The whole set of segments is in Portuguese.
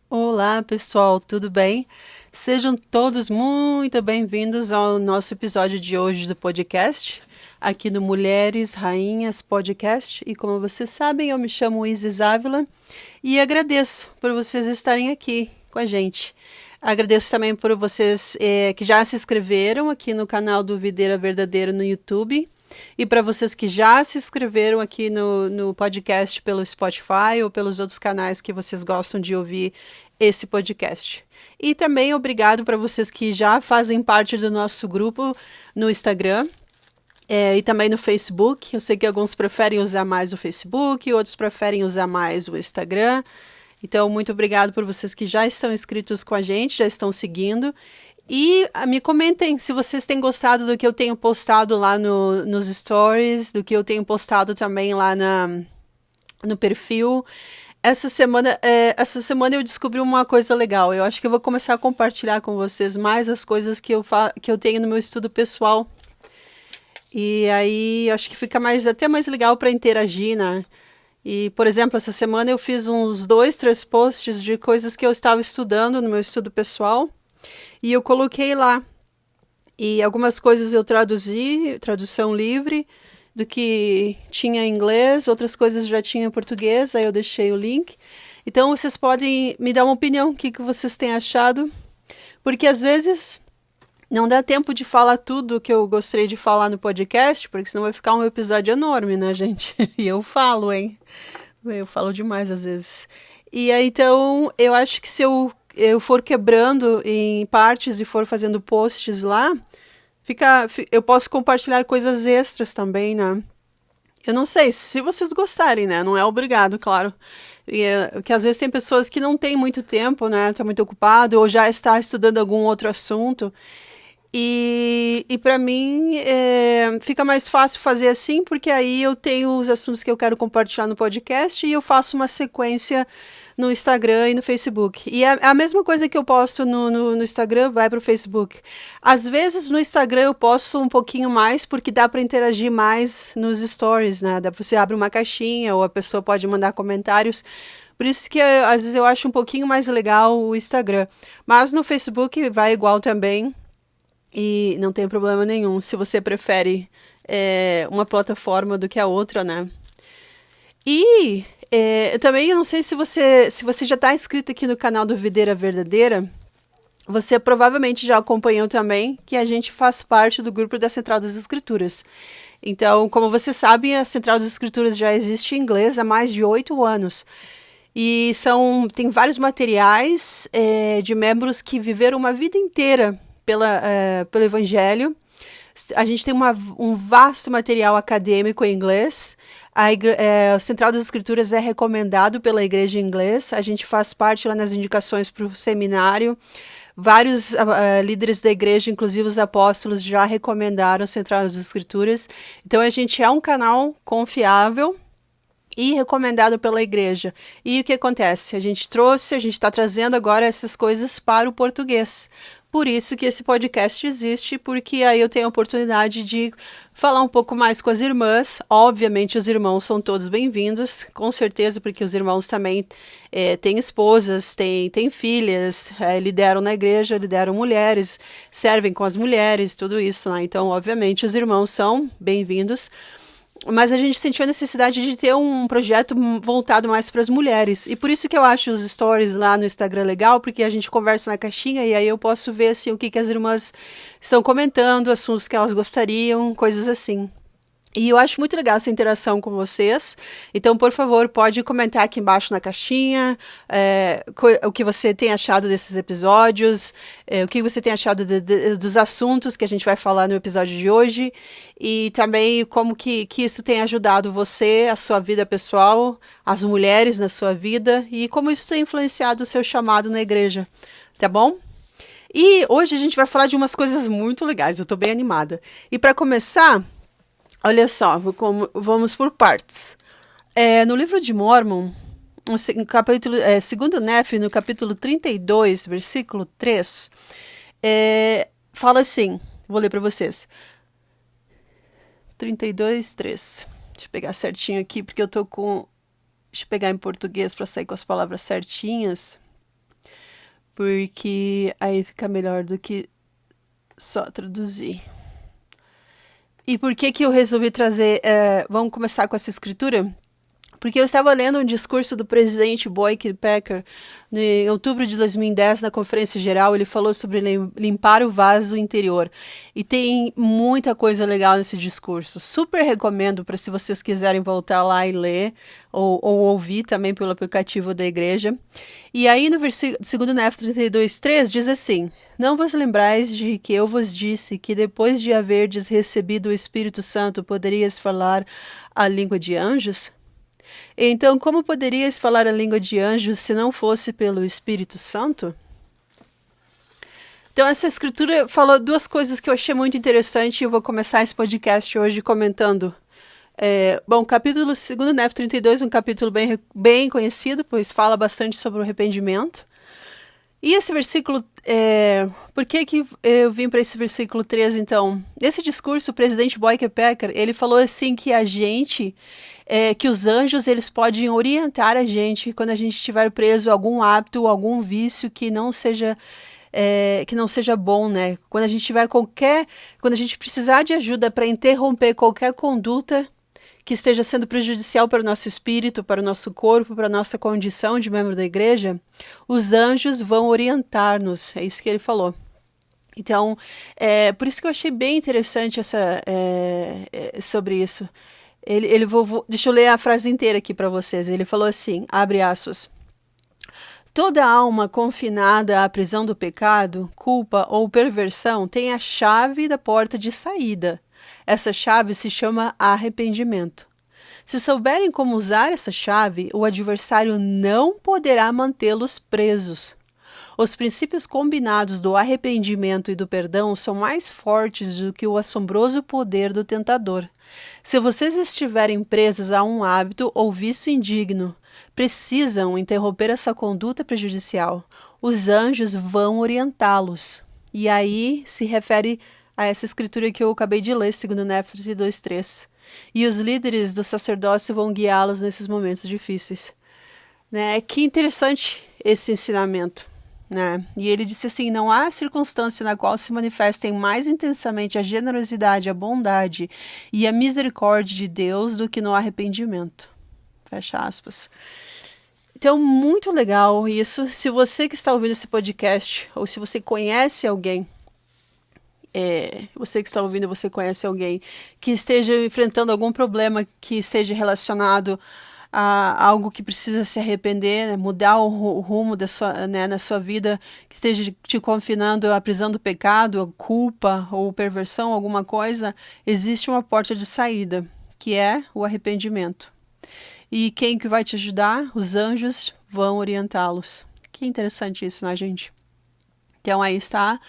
Olá, pessoal, tudo bem? Sejam todos muito bem-vindos ao nosso episódio de hoje do podcast, aqui no Mulheres Rainhas Podcast. E como vocês sabem, eu me chamo Isis Ávila e agradeço por vocês estarem aqui com a gente. Agradeço também por vocês que já se inscreveram aqui no canal do Videira Verdadeira no YouTube. E para vocês que já se inscreveram aqui no podcast pelo Spotify ou pelos outros canais que vocês gostam de ouvir esse podcast. E também obrigado para vocês que já fazem parte do nosso grupo no Instagram e também no Facebook. Eu sei que alguns preferem usar mais o Facebook, outros preferem usar mais o Instagram. Então, muito obrigado por vocês que já estão inscritos com a gente, já estão seguindo. E me comentem se vocês têm gostado do que eu tenho postado lá nos stories, do que eu tenho postado também lá no perfil. Essa semana eu descobri uma coisa legal. Eu acho que eu vou começar a compartilhar com vocês mais as coisas que eu tenho no meu estudo pessoal. E aí acho que fica até mais legal para interagir, né? E, por exemplo, essa semana eu fiz uns 2, 3 posts de coisas que eu estava estudando no meu estudo pessoal. E eu coloquei lá. E algumas coisas eu traduzi, tradução livre, do que tinha em inglês, outras coisas já tinha em português, aí eu deixei o link. Então vocês podem me dar uma opinião, o que vocês têm achado, porque às vezes não dá tempo de falar tudo que eu gostaria de falar no podcast, porque senão vai ficar um episódio enorme, né, gente? E eu falo, hein? Eu falo demais às vezes. E aí, então, eu acho que se eu for quebrando em partes e for fazendo posts lá, eu posso compartilhar coisas extras também, né? Eu não sei, se vocês gostarem, né? Não é obrigado, claro. Que às vezes tem pessoas que não têm muito tempo, né? Tá muito ocupado ou já está estudando algum outro assunto. E para mim fica mais fácil fazer assim, porque aí eu tenho os assuntos que eu quero compartilhar no podcast e eu faço uma sequência no Instagram e no Facebook. E a mesma coisa que eu posto no Instagram vai para o Facebook. Às vezes no Instagram eu posto um pouquinho mais, porque dá para interagir mais nos stories, né? Você abre uma caixinha ou a pessoa pode mandar comentários. Por isso que às vezes eu acho um pouquinho mais legal o Instagram. Mas no Facebook vai igual também. E não tem problema nenhum se você prefere uma plataforma do que a outra, né? E também eu não sei se você já está inscrito aqui no canal do Videira Verdadeira, você provavelmente já acompanhou também que a gente faz parte do grupo da Central das Escrituras. Então, como você sabe, a Central das Escrituras já existe em inglês há mais de 8 anos. E tem vários materiais de membros que viveram uma vida inteira pelo Evangelho. A gente tem um vasto material acadêmico em inglês. A Central das Escrituras é recomendado pela Igreja em inglês. A gente faz parte lá nas indicações para o seminário. Vários líderes da igreja, inclusive os apóstolos, já recomendaram a Central das Escrituras. Então a gente é um canal confiável e recomendado pela igreja. E o que acontece? A gente está trazendo agora essas coisas para o português. Por isso que esse podcast existe, porque aí eu tenho a oportunidade de falar um pouco mais com as irmãs. Obviamente os irmãos são todos bem-vindos, com certeza, porque os irmãos também têm esposas, têm filhas, lideram na igreja, lideram mulheres, servem com as mulheres, tudo isso, né? Então, obviamente, os irmãos são bem-vindos. Mas a gente sentiu a necessidade de ter um projeto voltado mais para as mulheres. E por isso que eu acho os stories lá no Instagram legal, porque a gente conversa na caixinha e aí eu posso ver assim, o que as irmãs estão comentando, assuntos que elas gostariam, coisas assim. E eu acho muito legal essa interação com vocês. Então, por favor, pode comentar aqui embaixo na caixinha o que você tem achado desses episódios, o que você tem achado dos assuntos que a gente vai falar no episódio de hoje. E também como que isso tem ajudado você, a sua vida pessoal, as mulheres na sua vida. E como isso tem influenciado o seu chamado na igreja. Tá bom? E hoje a gente vai falar de umas coisas muito legais. Eu tô bem animada. E para começar... Olha só, vamos por partes. No livro de Mórmon, no capítulo, segundo Nefe, no capítulo 32, versículo 3, fala assim, vou ler para vocês. 32, 3. Deixa eu pegar certinho aqui, porque eu tô com... Deixa eu pegar em português para sair com as palavras certinhas. porque aí fica melhor do que só traduzir. E por que eu resolvi trazer... vamos começar com essa escritura? Porque eu estava lendo um discurso do presidente Boyke Packer em outubro de 2010, na Conferência Geral. Ele falou sobre limpar o vaso interior. E tem muita coisa legal nesse discurso. Super recomendo para se vocês quiserem voltar lá e ler, ou ouvir também pelo aplicativo da igreja. E aí no versículo 2 Néfero 32:3 diz assim: Não vos lembrais de que eu vos disse que depois de haverdes recebido o Espírito Santo poderias falar a língua de anjos? Então, como poderias falar a língua de anjos se não fosse pelo Espírito Santo? Então, essa escritura falou duas coisas que eu achei muito interessante e eu vou começar esse podcast hoje comentando. Bom, capítulo 2 Néfero 32, um capítulo bem conhecido, pois fala bastante sobre o arrependimento. E esse versículo, por que eu vim para esse versículo 3, então? Nesse discurso, o presidente Boyke Packer, ele falou assim que que os anjos, eles podem orientar a gente quando a gente estiver preso a algum hábito, algum vício que não seja bom, né? Quando a gente precisar de ajuda para interromper qualquer conduta que esteja sendo prejudicial para o nosso espírito, para o nosso corpo, para a nossa condição de membro da igreja, os anjos vão orientar-nos. É isso que ele falou. Então, por isso que eu achei bem interessante sobre isso. Deixa eu ler a frase inteira aqui para vocês. Ele falou assim, abre aspas: Toda alma confinada à prisão do pecado, culpa ou perversão tem a chave da porta de saída. Essa chave se chama arrependimento. Se souberem como usar essa chave, o adversário não poderá mantê-los presos. Os princípios combinados do arrependimento e do perdão são mais fortes do que o assombroso poder do tentador. Se vocês estiverem presos a um hábito ou vício indigno, precisam interromper essa conduta prejudicial. Os anjos vão orientá-los. E aí se refere a essa escritura que eu acabei de ler, 2 Néfero 32:3. E os líderes do sacerdócio vão guiá-los nesses momentos difíceis. Né? Que interessante esse ensinamento. Né? E ele disse assim: não há circunstância na qual se manifestem mais intensamente a generosidade, a bondade e a misericórdia de Deus do que no arrependimento. Fecha aspas. Então, muito legal isso. Se você que está ouvindo esse podcast, ou se você conhece alguém, você que está ouvindo, você conhece alguém que esteja enfrentando algum problema que seja relacionado a algo que precisa se arrepender, né, mudar o rumo na sua vida, que esteja te confinando à prisão do pecado, a culpa ou perversão, alguma coisa, existe uma porta de saída, que é o arrependimento. E quem que vai te ajudar? Os anjos vão orientá-los. Que interessante isso, né, gente? Então aí está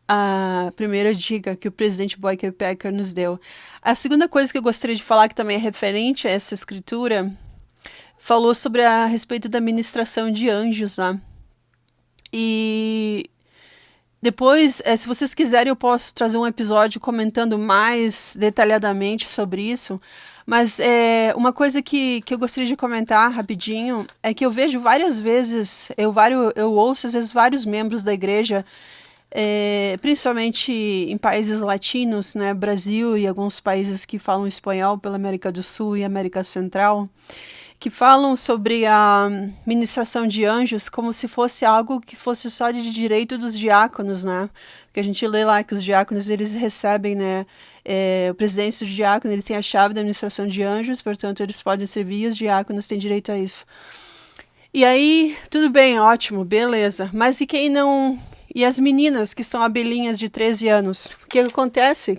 a primeira dica que o presidente Boyke Packer nos deu. A segunda coisa que eu gostaria de falar, que também é referente a essa escritura, falou sobre a respeito da ministração de anjos, né? E depois, se vocês quiserem, eu posso trazer um episódio comentando mais detalhadamente sobre isso. Mas uma coisa que eu gostaria de comentar rapidinho é que eu vejo várias vezes, eu ouço às vezes vários membros da igreja, principalmente em países latinos, né, Brasil e alguns países que falam espanhol pela América do Sul e América Central, que falam sobre a ministração de anjos como se fosse algo que fosse só de direito dos diáconos, né? Porque a gente lê lá que os diáconos, eles recebem, né? O presidente do diácono, ele tem a chave da administração de anjos, portanto, eles podem servir e os diáconos têm direito a isso. E aí, tudo bem, ótimo, beleza. Mas e quem não... E as meninas, que são abelhinhas de 13 anos, o que acontece?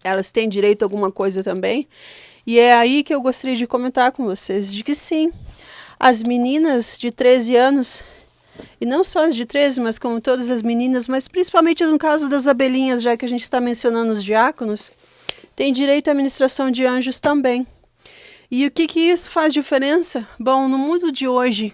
Elas têm direito a alguma coisa também? E é aí que eu gostaria de comentar com vocês, de que sim, as meninas de 13 anos, e não só as de 13, mas como todas as meninas, mas principalmente no caso das abelhinhas, já que a gente está mencionando os diáconos, têm direito à ministração de anjos também. E o que isso faz diferença? Bom, no mundo de hoje,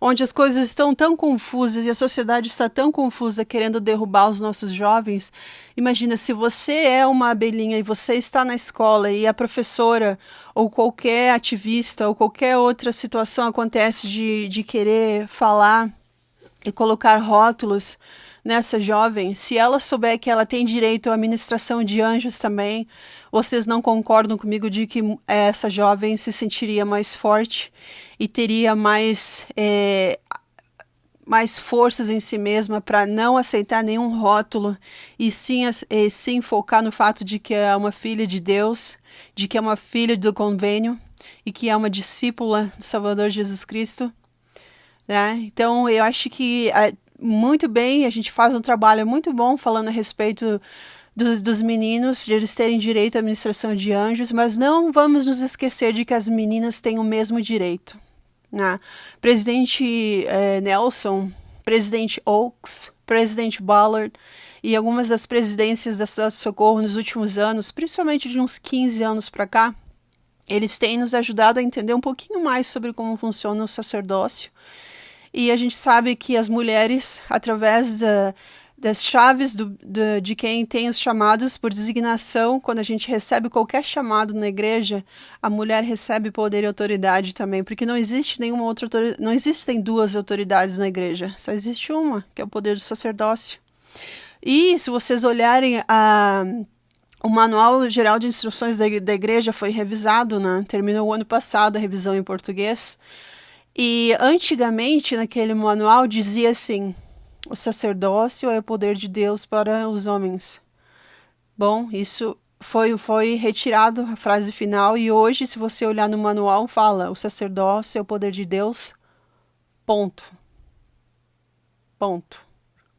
onde as coisas estão tão confusas e a sociedade está tão confusa querendo derrubar os nossos jovens, imagina se você é uma abelhinha e você está na escola e a professora ou qualquer ativista ou qualquer outra situação acontece de querer falar e colocar rótulos nessa jovem, se ela souber que ela tem direito à ministração de anjos também, vocês não concordam comigo de que essa jovem se sentiria mais forte e teria mais forças em si mesma para não aceitar nenhum rótulo e sim focar no fato de que é uma filha de Deus, de que é uma filha do convênio e que é uma discípula do Salvador Jesus Cristo, né? Então eu acho que muito bem, a gente faz um trabalho muito bom falando a respeito dos meninos, de eles terem direito à administração de anjos, mas não vamos nos esquecer de que as meninas têm o mesmo direito. Presidente Nelson, presidente Oaks, presidente Ballard e algumas das presidências da Cidade de Socorro nos últimos anos, principalmente de uns 15 anos para cá, eles têm nos ajudado a entender um pouquinho mais sobre como funciona o sacerdócio. E a gente sabe que as mulheres, através das chaves de quem tem os chamados por designação, quando a gente recebe qualquer chamado na igreja, a mulher recebe poder e autoridade também, porque não existe nenhuma outra autoridade, não existem duas autoridades na igreja, só existe uma, que é o poder do sacerdócio. E se vocês olharem o Manual Geral de Instruções da igreja foi revisado, né? Terminou o ano passado a revisão em português. E antigamente, naquele manual, dizia assim: o sacerdócio é o poder de Deus para os homens. Bom, isso foi retirado, a frase final, e hoje, se você olhar no manual, fala: o sacerdócio é o poder de Deus, ponto. Ponto.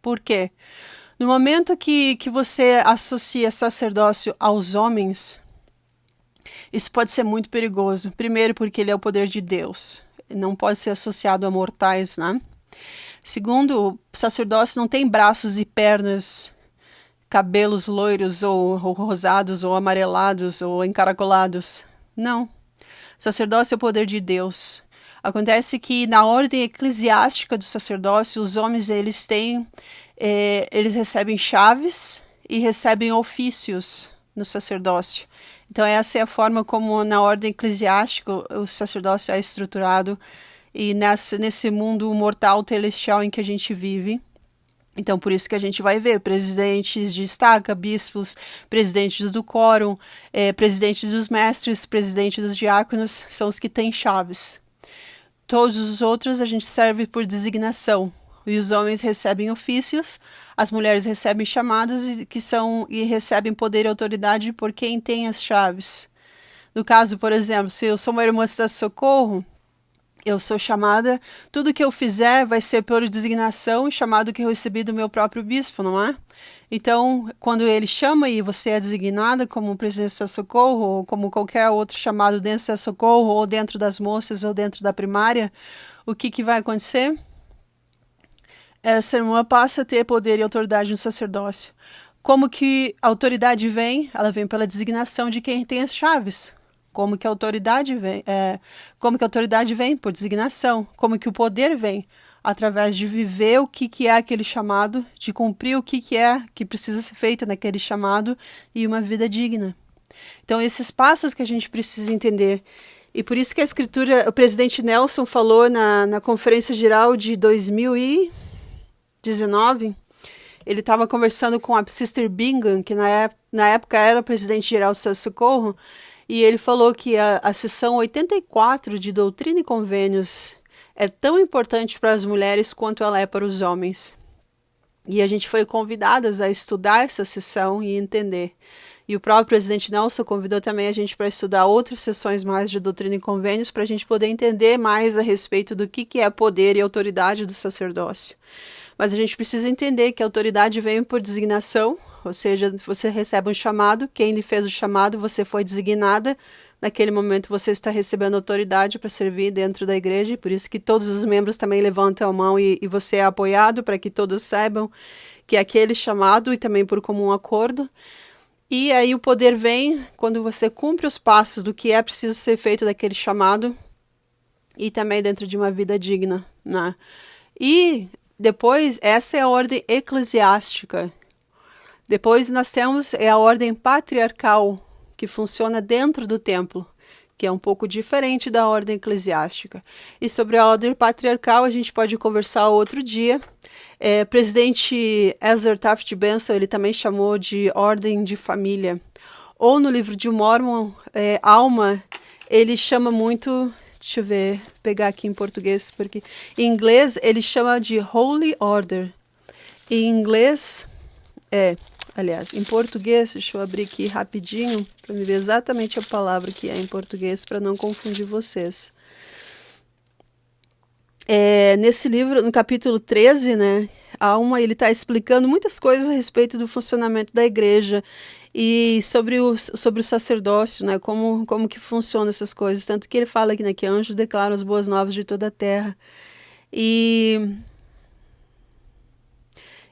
Por quê? No momento que você associa sacerdócio aos homens, isso pode ser muito perigoso. Primeiro, porque ele é o poder de Deus. Não pode ser associado a mortais, né? Segundo, o sacerdócio não tem braços e pernas, cabelos loiros ou rosados ou amarelados ou encaracolados. Não. Sacerdócio é o poder de Deus. Acontece que na ordem eclesiástica do sacerdócio, os homens eles recebem chaves e recebem ofícios no sacerdócio. Então essa é a forma como na ordem eclesiástica o sacerdócio é estruturado e nesse mundo mortal celestial em que a gente vive. Então por isso que a gente vai ver presidentes de estaca, bispos, presidentes do quórum, presidentes dos mestres, presidentes dos diáconos, são os que têm chaves. Todos os outros a gente serve por designação. E os homens recebem ofícios, as mulheres recebem chamados e recebem poder e autoridade por quem tem as chaves. No caso, por exemplo, se eu sou uma irmã de socorro, eu sou chamada, tudo que eu fizer vai ser por designação e chamado que eu recebi do meu próprio bispo, não é? Então, quando ele chama e você é designada como presidente da socorro, ou como qualquer outro chamado dentro da socorro, ou dentro das moças, ou dentro da primária, o que vai acontecer? Essa irmã passa a ter poder e autoridade no sacerdócio. Como que a autoridade vem? Ela vem pela designação de quem tem as chaves. Como que a autoridade vem? Como que a autoridade vem? Por designação. Como que o poder vem? Através de viver o que é aquele chamado, de cumprir o que é que precisa ser feito naquele chamado e uma vida digna. Então, esses passos que a gente precisa entender. E por isso que a Escritura, o presidente Nelson falou na Conferência Geral de 2019, ele estava conversando com a Sister Bingham, que na época era presidente geral do Socorro, e ele falou que a sessão 84 de Doutrina e Convênios é tão importante para as mulheres quanto ela é para os homens. E a gente foi convidadas a estudar essa sessão e entender. E o próprio presidente Nelson convidou também a gente para estudar outras sessões mais de Doutrina e Convênios para a gente poder entender mais a respeito do que é poder e autoridade do sacerdócio. Mas a gente precisa entender que a autoridade vem por designação, ou seja, você recebe um chamado, quem lhe fez o chamado, você foi designada, naquele momento você está recebendo autoridade para servir dentro da igreja, por isso que todos os membros também levantam a mão e você é apoiado para que todos saibam que é aquele chamado e também por comum acordo. E aí o poder vem quando você cumpre os passos do que é preciso ser feito daquele chamado e também dentro de uma vida digna, né? E depois, essa é a ordem eclesiástica. Depois nós temos a ordem patriarcal, que funciona dentro do templo, que é um pouco diferente da ordem eclesiástica. E sobre a ordem patriarcal a gente pode conversar outro dia. Presidente Ezra Taft Benson, ele também chamou de ordem de família. Ou no livro de Mormon, Alma, ele chama muito... Deixa eu ver, pegar aqui em português, porque em inglês ele chama de Holy Order. Em inglês, aliás, em português, deixa eu abrir aqui rapidinho, para me ver exatamente a palavra que é em português, para não confundir vocês. Nesse livro, no capítulo 13, né, Alma, ele está explicando muitas coisas a respeito do funcionamento da igreja e sobre o sacerdócio, né, como que funcionam essas coisas. Tanto que ele fala aqui, né, que anjos declaram as boas novas de toda a terra. E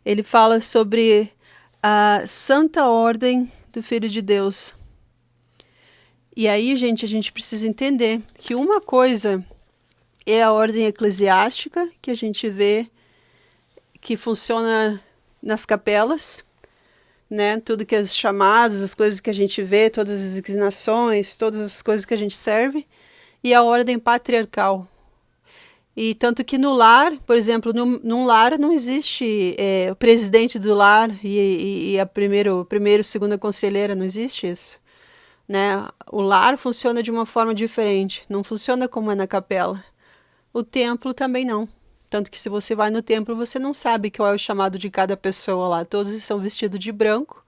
ele fala sobre a santa ordem do Filho de Deus. E aí, gente, a gente precisa entender que uma coisa é a ordem eclesiástica, que a gente vê que funciona nas capelas, né? Tudo que é os chamados, as coisas que a gente vê, todas as designações, todas as coisas que a gente serve, e a ordem patriarcal. E tanto que no lar, por exemplo, num lar não existe o presidente do lar e a primeira, segunda conselheira, não existe isso. Né? O lar funciona de uma forma diferente, não funciona como é na capela. O templo também não. Tanto que se você vai no templo, você não sabe qual é o chamado de cada pessoa lá. Todos estão vestidos de branco.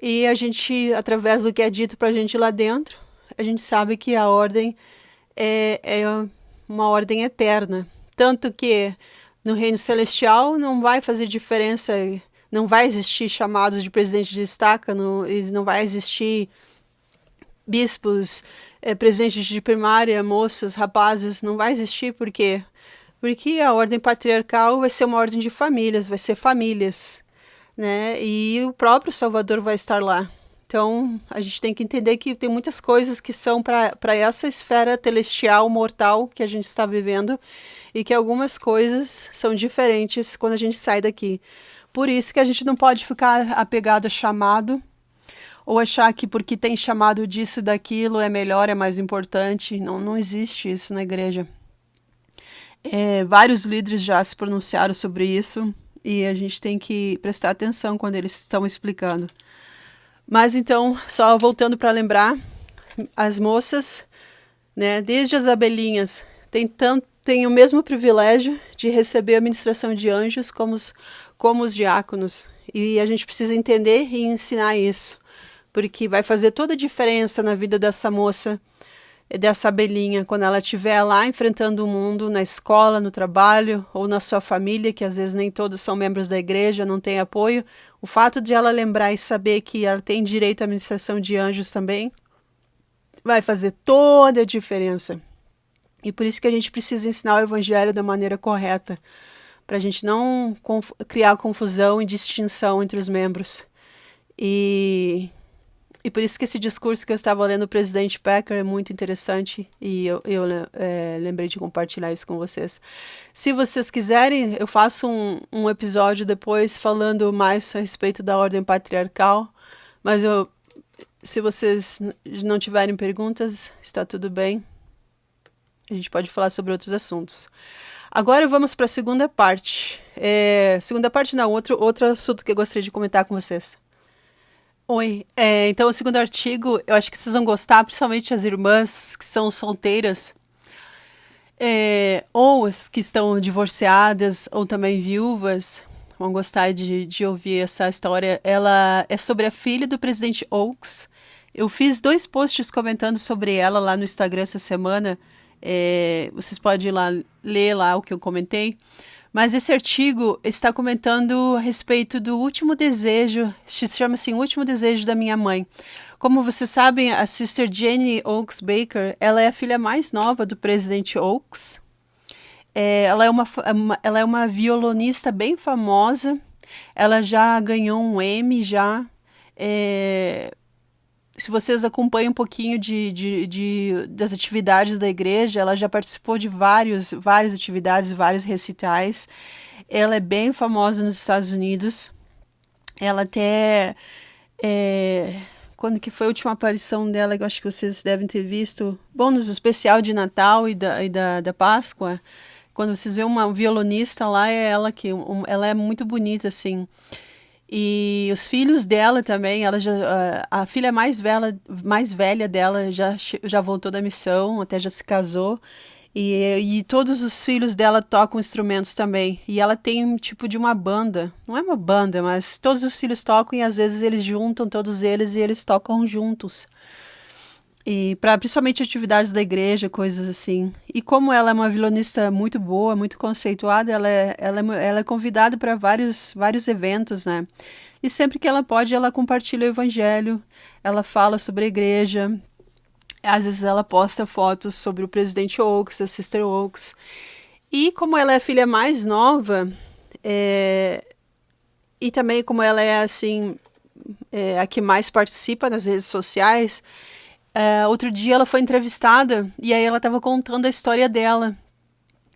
E a gente, através do que é dito pra gente lá dentro, a gente sabe que a ordem é uma ordem eterna. Tanto que no reino celestial não vai fazer diferença, não vai existir chamados de presidente de estaca, não vai existir bispos, presidentes de primária, moças, rapazes, não vai existir. Por quê? Porque a ordem patriarcal vai ser uma ordem de famílias, vai ser famílias, né? E o próprio Salvador vai estar lá. Então, a gente tem que entender que tem muitas coisas que são para essa esfera celestial, mortal que a gente está vivendo, e que algumas coisas são diferentes quando a gente sai daqui. Por isso que a gente não pode ficar apegado a chamado, ou achar que porque tem chamado disso, daquilo, é melhor, é mais importante. Não existe isso na igreja. Vários líderes já se pronunciaram sobre isso e a gente tem que prestar atenção quando eles estão explicando. Mas então, só voltando para lembrar, as moças, né, desde as abelhinhas, têm o mesmo privilégio de receber a ministração de anjos como os diáconos. E a gente precisa entender e ensinar isso, porque vai fazer toda a diferença na vida dessa moça, dessa abelhinha, quando ela estiver lá enfrentando o mundo, na escola, no trabalho, ou na sua família, que às vezes nem todos são membros da igreja, não tem apoio. O fato de ela lembrar e saber que ela tem direito à ministração de anjos também, vai fazer toda a diferença. E por isso que a gente precisa ensinar o evangelho da maneira correta, para a gente não criar confusão e distinção entre os membros. E por isso que esse discurso que eu estava lendo do presidente Packer é muito interessante e eu lembrei de compartilhar isso com vocês. Se vocês quiserem, eu faço um episódio depois falando mais a respeito da ordem patriarcal, mas se vocês não tiverem perguntas, está tudo bem. A gente pode falar sobre outros assuntos. Agora vamos para a segunda parte. Outro assunto que eu gostaria de comentar com vocês. Oi, então o segundo artigo, eu acho que vocês vão gostar, principalmente as irmãs que são solteiras, ou as que estão divorciadas, ou também viúvas, vão gostar de ouvir essa história. Ela é sobre a filha do presidente Oaks. Eu fiz 2 posts comentando sobre ela lá no Instagram essa semana, vocês podem ir lá, ler lá o que eu comentei. Mas esse artigo está comentando a respeito do último desejo, se chama assim, o último desejo da minha mãe. Como vocês sabem, a Sister Jenny Oaks Baker, ela é a filha mais nova do presidente Oaks. Ela é uma violonista bem famosa. Ela já ganhou um Emmy, já. Se vocês acompanham um pouquinho das atividades da igreja, ela já participou de várias atividades, vários recitais. Ela é bem famosa nos Estados Unidos. Ela até quando que foi a última aparição dela, que eu acho que vocês devem ter visto, bom, nos especial de Natal da Páscoa, quando vocês veem uma violonista lá, é ela que, ela é muito bonita, assim. E os filhos dela também, ela já, a filha mais velha dela já voltou da missão, até já se casou. E todos os filhos dela tocam instrumentos também. E ela tem um tipo de uma banda. Não é uma banda, mas todos os filhos tocam e às vezes eles juntam todos eles e eles tocam juntos. E para principalmente atividades da igreja, coisas assim. E como ela é uma violonista muito boa, muito conceituada, ela é convidada para vários eventos, né? E sempre que ela pode, ela compartilha o evangelho, ela fala sobre a igreja. Às vezes ela posta fotos sobre o presidente Oaks, a Sister Oaks. E como ela é a filha mais nova, e também como ela é assim, a que mais participa nas redes sociais, outro dia ela foi entrevistada e aí ela estava contando a história dela.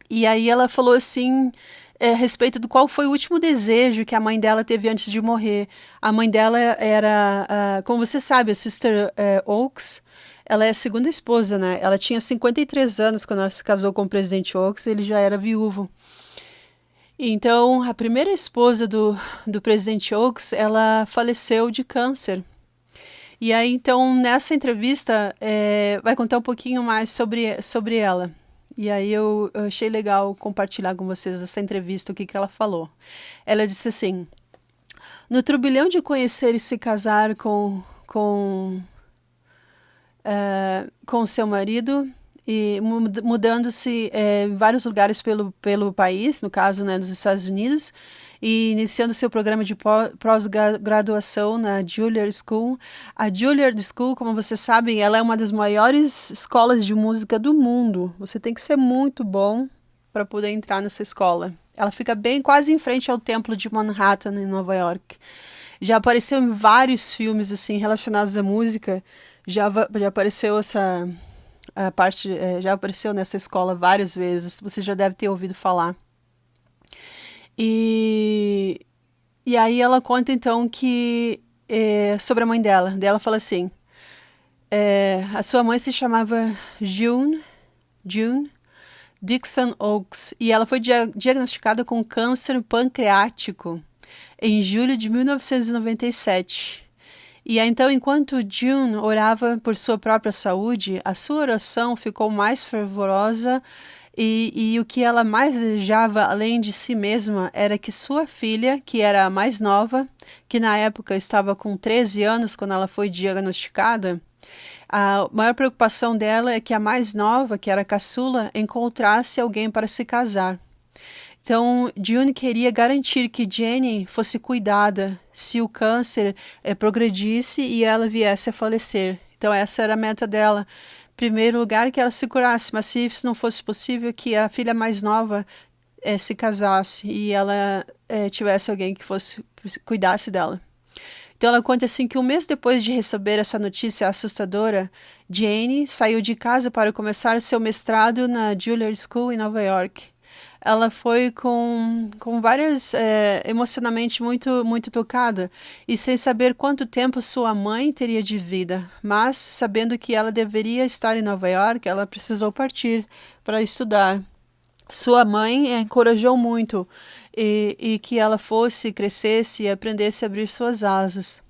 E aí ela falou assim, a respeito do qual foi o último desejo que a mãe dela teve antes de morrer. A mãe dela era, como você sabe, a Sister Oaks. Ela é a segunda esposa, né? Ela tinha 53 anos quando ela se casou com o presidente Oaks, ele já era viúvo. Então, a primeira esposa do presidente Oaks, ela faleceu de câncer. E aí, então, nessa entrevista, vai contar um pouquinho mais sobre ela. E aí eu achei legal compartilhar com vocês essa entrevista, o que ela falou. Ela disse assim, no turbilhão de conhecer e se casar com seu marido e mudando-se em vários lugares pelo país, no caso, né, nos Estados Unidos, e iniciando seu programa de pós-graduação na Juilliard School. A Juilliard School, como vocês sabem, ela é uma das maiores escolas de música do mundo. Você tem que ser muito bom para poder entrar nessa escola. Ela fica bem quase em frente ao Templo de Manhattan, em Nova York. Já apareceu em vários filmes assim relacionados à música. Já apareceu já apareceu nessa escola várias vezes. Você já deve ter ouvido falar. E aí ela conta então que sobre a mãe dela. Daí ela fala assim, a sua mãe se chamava June Dixon Oaks e ela foi diagnosticada com câncer pancreático em julho de 1997. E então, enquanto June orava por sua própria saúde, a sua oração ficou mais fervorosa e o que ela mais desejava, além de si mesma, era que sua filha, que era a mais nova, que na época estava com 13 anos quando ela foi diagnosticada, a maior preocupação dela é que a mais nova, que era a caçula, encontrasse alguém para se casar. Então, June queria garantir que Jenny fosse cuidada se o câncer progredisse e ela viesse a falecer. Então, essa era a meta dela. Em primeiro lugar, que ela se curasse, mas se isso não fosse possível, que a filha mais nova se casasse e ela tivesse alguém que cuidasse dela. Então, ela conta assim que um mês depois de receber essa notícia assustadora, Jenny saiu de casa para começar seu mestrado na Juilliard School em Nova York. Ela foi com várias, emocionalmente muito tocada e sem saber quanto tempo sua mãe teria de vida, mas sabendo que ela deveria estar em Nova York, ela precisou partir para estudar. Sua mãe a encorajou muito e que ela crescesse e aprendesse a abrir suas asas.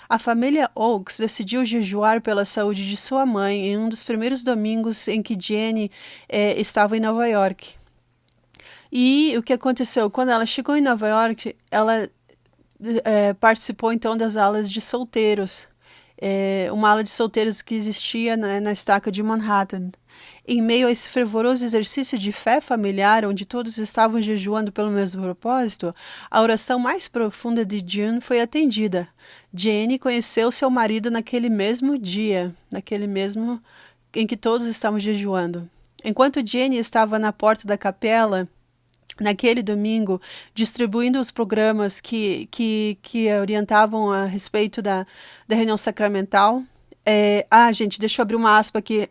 A família Oaks decidiu jejuar pela saúde de sua mãe em um dos primeiros domingos em que Jenny estava em Nova York. E o que aconteceu? Quando ela chegou em Nova York, ela participou então das alas de solteiros. Uma ala de solteiros que existia na estaca de Manhattan. Em meio a esse fervoroso exercício de fé familiar, onde todos estavam jejuando pelo mesmo propósito, a oração mais profunda de June foi atendida. Jenny conheceu seu marido naquele mesmo dia, naquele mesmo em que todos estavam jejuando. Enquanto Jenny estava na porta da capela, naquele domingo, distribuindo os programas que orientavam a respeito da reunião sacramental, Gente, deixa eu abrir uma aspa aqui,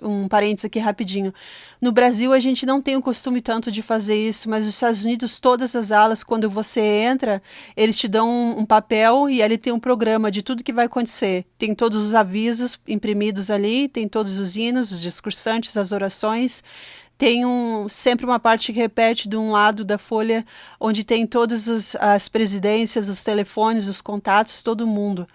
um parênteses aqui rapidinho. No Brasil, a gente não tem o costume tanto de fazer isso, mas nos Estados Unidos, todas as alas, quando você entra, eles te dão um papel e ali tem um programa de tudo que vai acontecer. Tem todos os avisos imprimidos ali, tem todos os hinos, os discursantes, as orações. Tem sempre uma parte que repete de um lado da folha, onde tem todas as presidências, os telefones, os contatos, todo mundo.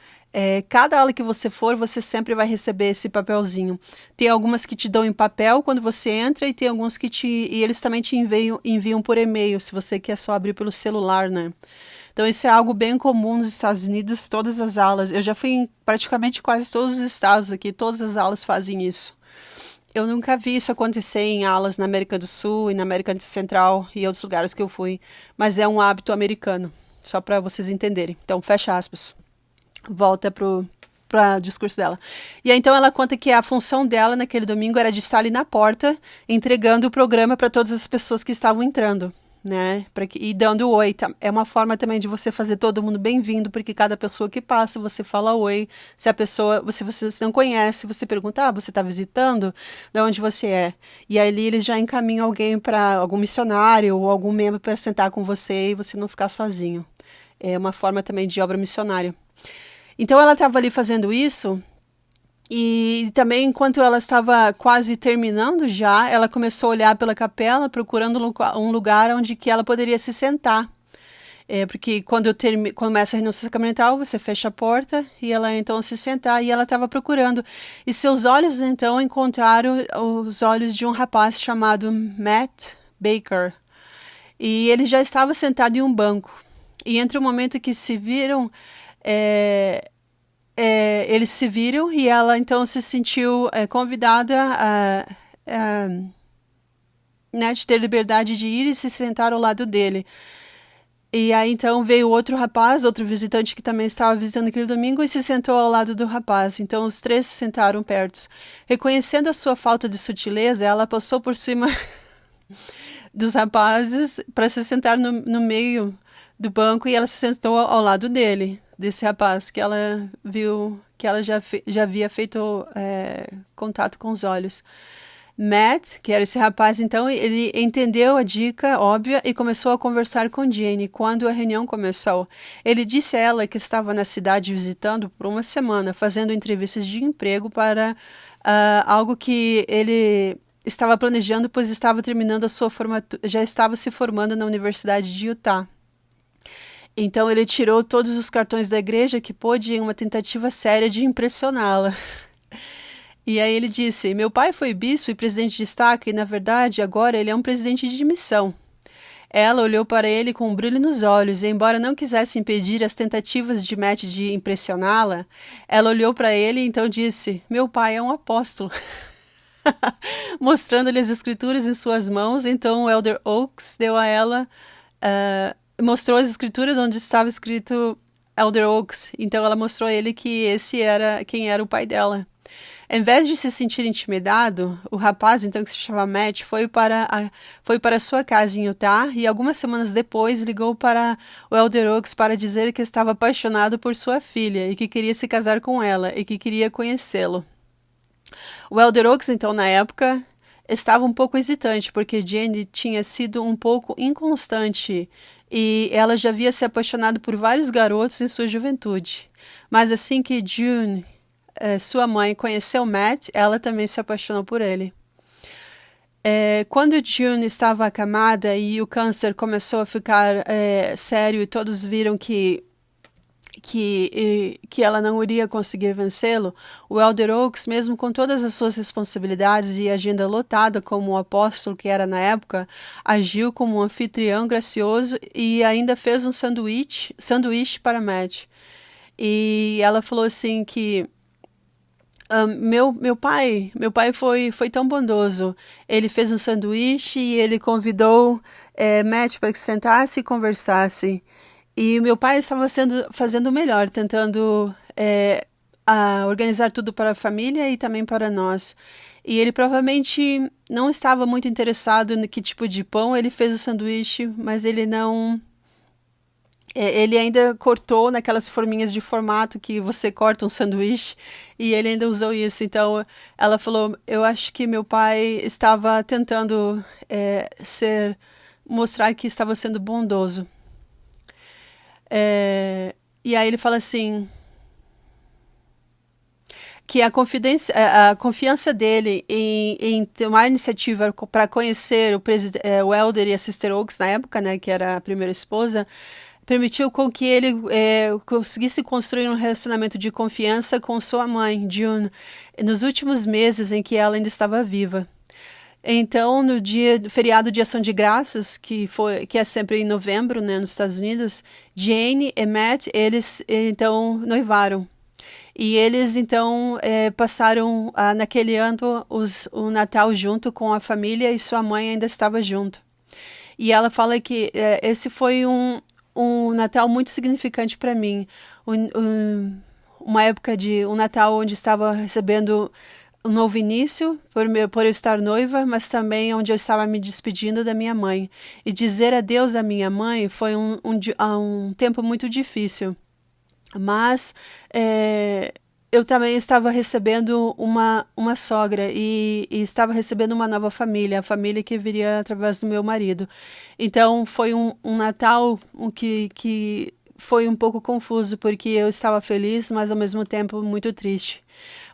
Cada aula que você for, você sempre vai receber esse papelzinho. Tem algumas que te dão em papel quando você entra e tem alguns e eles também te enviam por e-mail, se você quer só abrir pelo celular, né? Então isso é algo bem comum nos Estados Unidos, todas as aulas. Eu já fui em praticamente quase todos os estados aqui, todas as aulas fazem isso. Eu nunca vi isso acontecer em aulas na América do Sul e na América Central e outros lugares que eu fui, mas é um hábito americano, só para vocês entenderem. Então, fecha aspas. Volta para o discurso dela. E aí, então, ela conta que a função dela naquele domingo era de estar ali na porta, entregando o programa para todas as pessoas que estavam entrando, né? E dando oi. É uma forma também de você fazer todo mundo bem-vindo, porque cada pessoa que passa, você fala oi. Se a pessoa, você não conhece, você pergunta, você está visitando? De onde você é? E ali eles já encaminham alguém para algum missionário ou algum membro para sentar com você e você não ficar sozinho. É uma forma também de obra missionária. Então ela estava ali fazendo isso e também enquanto ela estava quase terminando já, ela começou a olhar pela capela procurando um lugar onde que ela poderia se sentar. Porque quando começa a renúncia sacramental, você fecha a porta e ela então se sentar e ela estava procurando. E seus olhos então encontraram os olhos de um rapaz chamado Matt Baker. E ele já estava sentado em um banco. E entre o momento que se viram... eles se viram e ela então se sentiu convidada né, de ter liberdade de ir e se sentar ao lado dele. E aí então veio outro rapaz, outro visitante que também estava visitando aquele domingo e se sentou ao lado do rapaz. Então os três se sentaram perto. Reconhecendo a sua falta de sutileza, ela passou por cima dos rapazes para se sentar no meio do banco e ela se sentou ao lado desse rapaz, que ela viu que ela já havia feito contato com os olhos. Matt, que era esse rapaz, então, ele entendeu a dica óbvia e começou a conversar com Jane quando a reunião começou. Ele disse a ela que estava na cidade visitando por uma semana, fazendo entrevistas de emprego para algo que ele estava planejando, pois estava terminando a sua formatura, já estava se formando na Universidade de Utah. Então ele tirou todos os cartões da igreja que pôde em uma tentativa séria de impressioná-la. E aí ele disse, meu pai foi bispo e presidente de estaca e, na verdade, agora ele é um presidente de missão. Ela olhou para ele com um brilho nos olhos e, embora não quisesse impedir as tentativas de Matt de impressioná-la, ela olhou para ele e então disse, meu pai é um apóstolo. Mostrando-lhe as escrituras em suas mãos, então o Elder Oaks deu a ela... mostrou as escrituras onde estava escrito Elder Oaks. Então ela mostrou a ele que esse era quem era o pai dela. Em vez de se sentir intimidado, o rapaz, então, que se chamava Matt, foi para sua casa em Utah e algumas semanas depois ligou para o Elder Oaks para dizer que estava apaixonado por sua filha e que queria se casar com ela e que queria conhecê-lo. O Elder Oaks, então, na época, estava um pouco hesitante porque Jane tinha sido um pouco inconstante e ela já havia se apaixonado por vários garotos em sua juventude. Mas assim que June, sua mãe, conheceu Matt, ela também se apaixonou por ele. Quando June estava acamada e o câncer começou a ficar sério e todos viram que ela não iria conseguir vencê-lo, o Elder Oaks, mesmo com todas as suas responsabilidades e agenda lotada como o apóstolo que era na época, agiu como um anfitrião gracioso e ainda fez um sanduíche para Matt. E ela falou assim que meu pai foi tão bondoso. Ele fez um sanduíche e ele convidou Matt para que sentasse e conversasse. E meu pai estava fazendo o melhor, tentando organizar tudo para a família e também para nós. E ele provavelmente não estava muito interessado no que tipo de pão ele fez o sanduíche, mas ele não Ele ainda cortou naquelas forminhas de formato que você corta um sanduíche, e ele ainda usou isso. Então, ela falou: eu acho que meu pai estava tentando mostrar que estava sendo bondoso. E aí ele fala assim, que a confiança dele em tomar iniciativa para conhecer o Elder e a Sister Oaks na época, né, que era a primeira esposa, permitiu com que ele conseguisse construir um relacionamento de confiança com sua mãe, June, nos últimos meses em que ela ainda estava viva. Então, no dia do feriado de Ação de Graças, que é sempre em novembro, né, nos Estados Unidos, Jane e Matt, eles então noivaram. E eles então passaram naquele ano o Natal junto com a família, e sua mãe ainda estava junto. E ela fala que esse foi um Natal muito significante para mim. Uma época de um Natal onde estava recebendo um novo início por eu estar noiva, mas também onde eu estava me despedindo da minha mãe. E dizer adeus à minha mãe foi um tempo muito difícil. Mas eu também estava recebendo uma sogra e estava recebendo uma nova família, a família que viria através do meu marido. Então foi um Natal que foi um pouco confuso, porque eu estava feliz, mas ao mesmo tempo muito triste.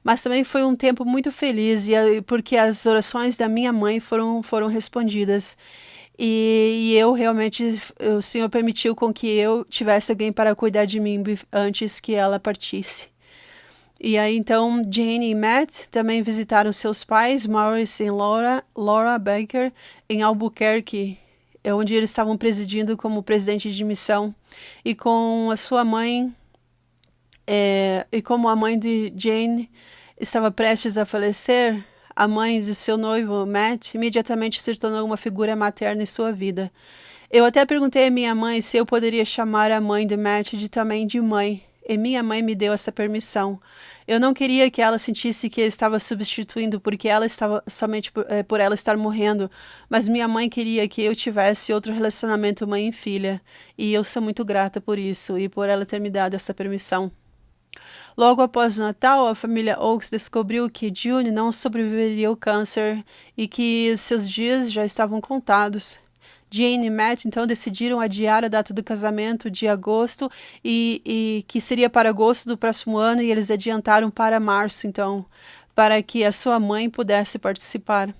Mas também foi um tempo muito feliz, porque as orações da minha mãe foram respondidas. E eu realmente, o Senhor permitiu com que eu tivesse alguém para cuidar de mim antes que ela partisse. E aí então Jane e Matt também visitaram seus pais, Maurice e Laura Baker, em Albuquerque, onde eles estavam presidindo como presidente de missão. E com a sua mãe, e como a mãe de Jane estava prestes a falecer, a mãe do seu noivo, Matt, imediatamente se tornou uma figura materna em sua vida. Eu até perguntei à minha mãe se eu poderia chamar a mãe de Matt também de mãe, e minha mãe me deu essa permissão. Eu não queria que ela sentisse que eu estava substituindo porque ela estava somente por ela estar morrendo, mas minha mãe queria que eu tivesse outro relacionamento mãe e filha, e eu sou muito grata por isso e por ela ter me dado essa permissão. Logo após o Natal, a família Oaks descobriu que June não sobreviveria ao câncer e que seus dias já estavam contados. Jane e Matt então decidiram adiar a data do casamento de agosto e que seria para agosto do próximo ano, e eles adiantaram para março, então, para que a sua mãe pudesse participar.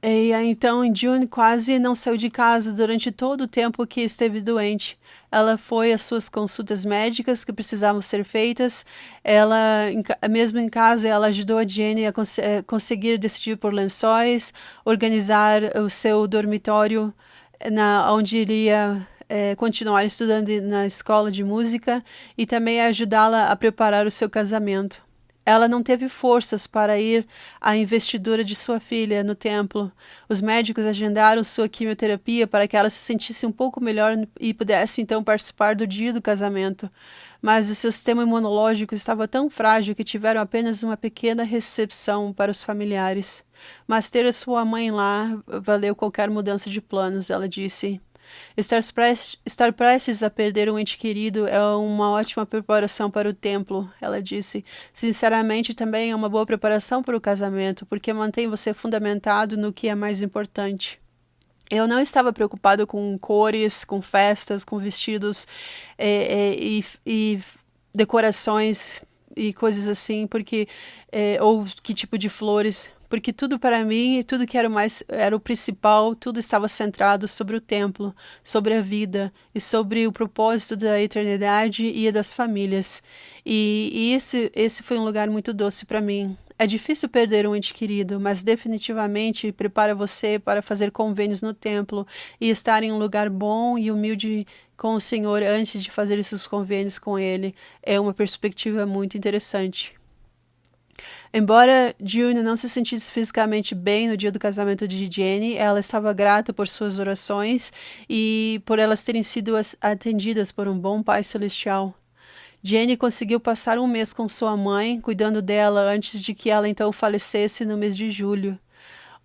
E então, June quase não saiu de casa durante todo o tempo que esteve doente. Ela foi às suas consultas médicas que precisavam ser feitas. Ela, mesmo em casa, ela ajudou a Jane a conseguir decidir por lençóis, organizar o seu dormitório onde iria continuar estudando na escola de música, e também ajudá-la a preparar o seu casamento. Ela não teve forças para ir à investidura de sua filha no templo. Os médicos agendaram sua quimioterapia para que ela se sentisse um pouco melhor e pudesse então participar do dia do casamento. Mas o seu sistema imunológico estava tão frágil que tiveram apenas uma pequena recepção para os familiares. Mas ter a sua mãe lá valeu qualquer mudança de planos, ela disse. Estar prestes a perder um ente querido é uma ótima preparação para o templo, ela disse. Sinceramente, também é uma boa preparação para o casamento, porque mantém você fundamentado no que é mais importante. Eu não estava preocupado com cores, com festas, com vestidos e decorações e coisas assim, porque ou que tipo de flores, porque tudo para mim, tudo que era o principal, tudo estava centrado sobre o templo, sobre a vida e sobre o propósito da eternidade e das famílias. E esse foi um lugar muito doce para mim. É difícil perder um ente querido, mas definitivamente prepara você para fazer convênios no templo e estar em um lugar bom e humilde com o Senhor antes de fazer esses convênios com Ele. É uma perspectiva muito interessante. Embora June não se sentisse fisicamente bem no dia do casamento de Jane, ela estava grata por suas orações e por elas terem sido atendidas por um bom Pai Celestial. Jane conseguiu passar um mês com sua mãe, cuidando dela antes de que ela então falecesse no mês de julho.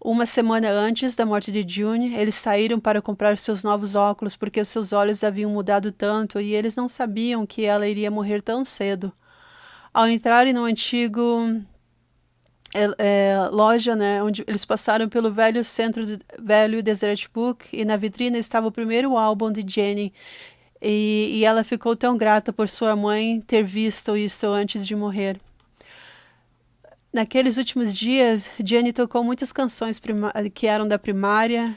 Uma semana antes da morte de June, eles saíram para comprar seus novos óculos porque seus olhos haviam mudado tanto e eles não sabiam que ela iria morrer tão cedo. Ao entrarem no antigo loja, né, onde eles passaram pelo velho centro do velho Desert Book e na vitrine estava o primeiro álbum de Jenny e ela ficou tão grata por sua mãe ter visto isso antes de morrer. Naqueles últimos dias, Jenny tocou muitas canções que eram da primária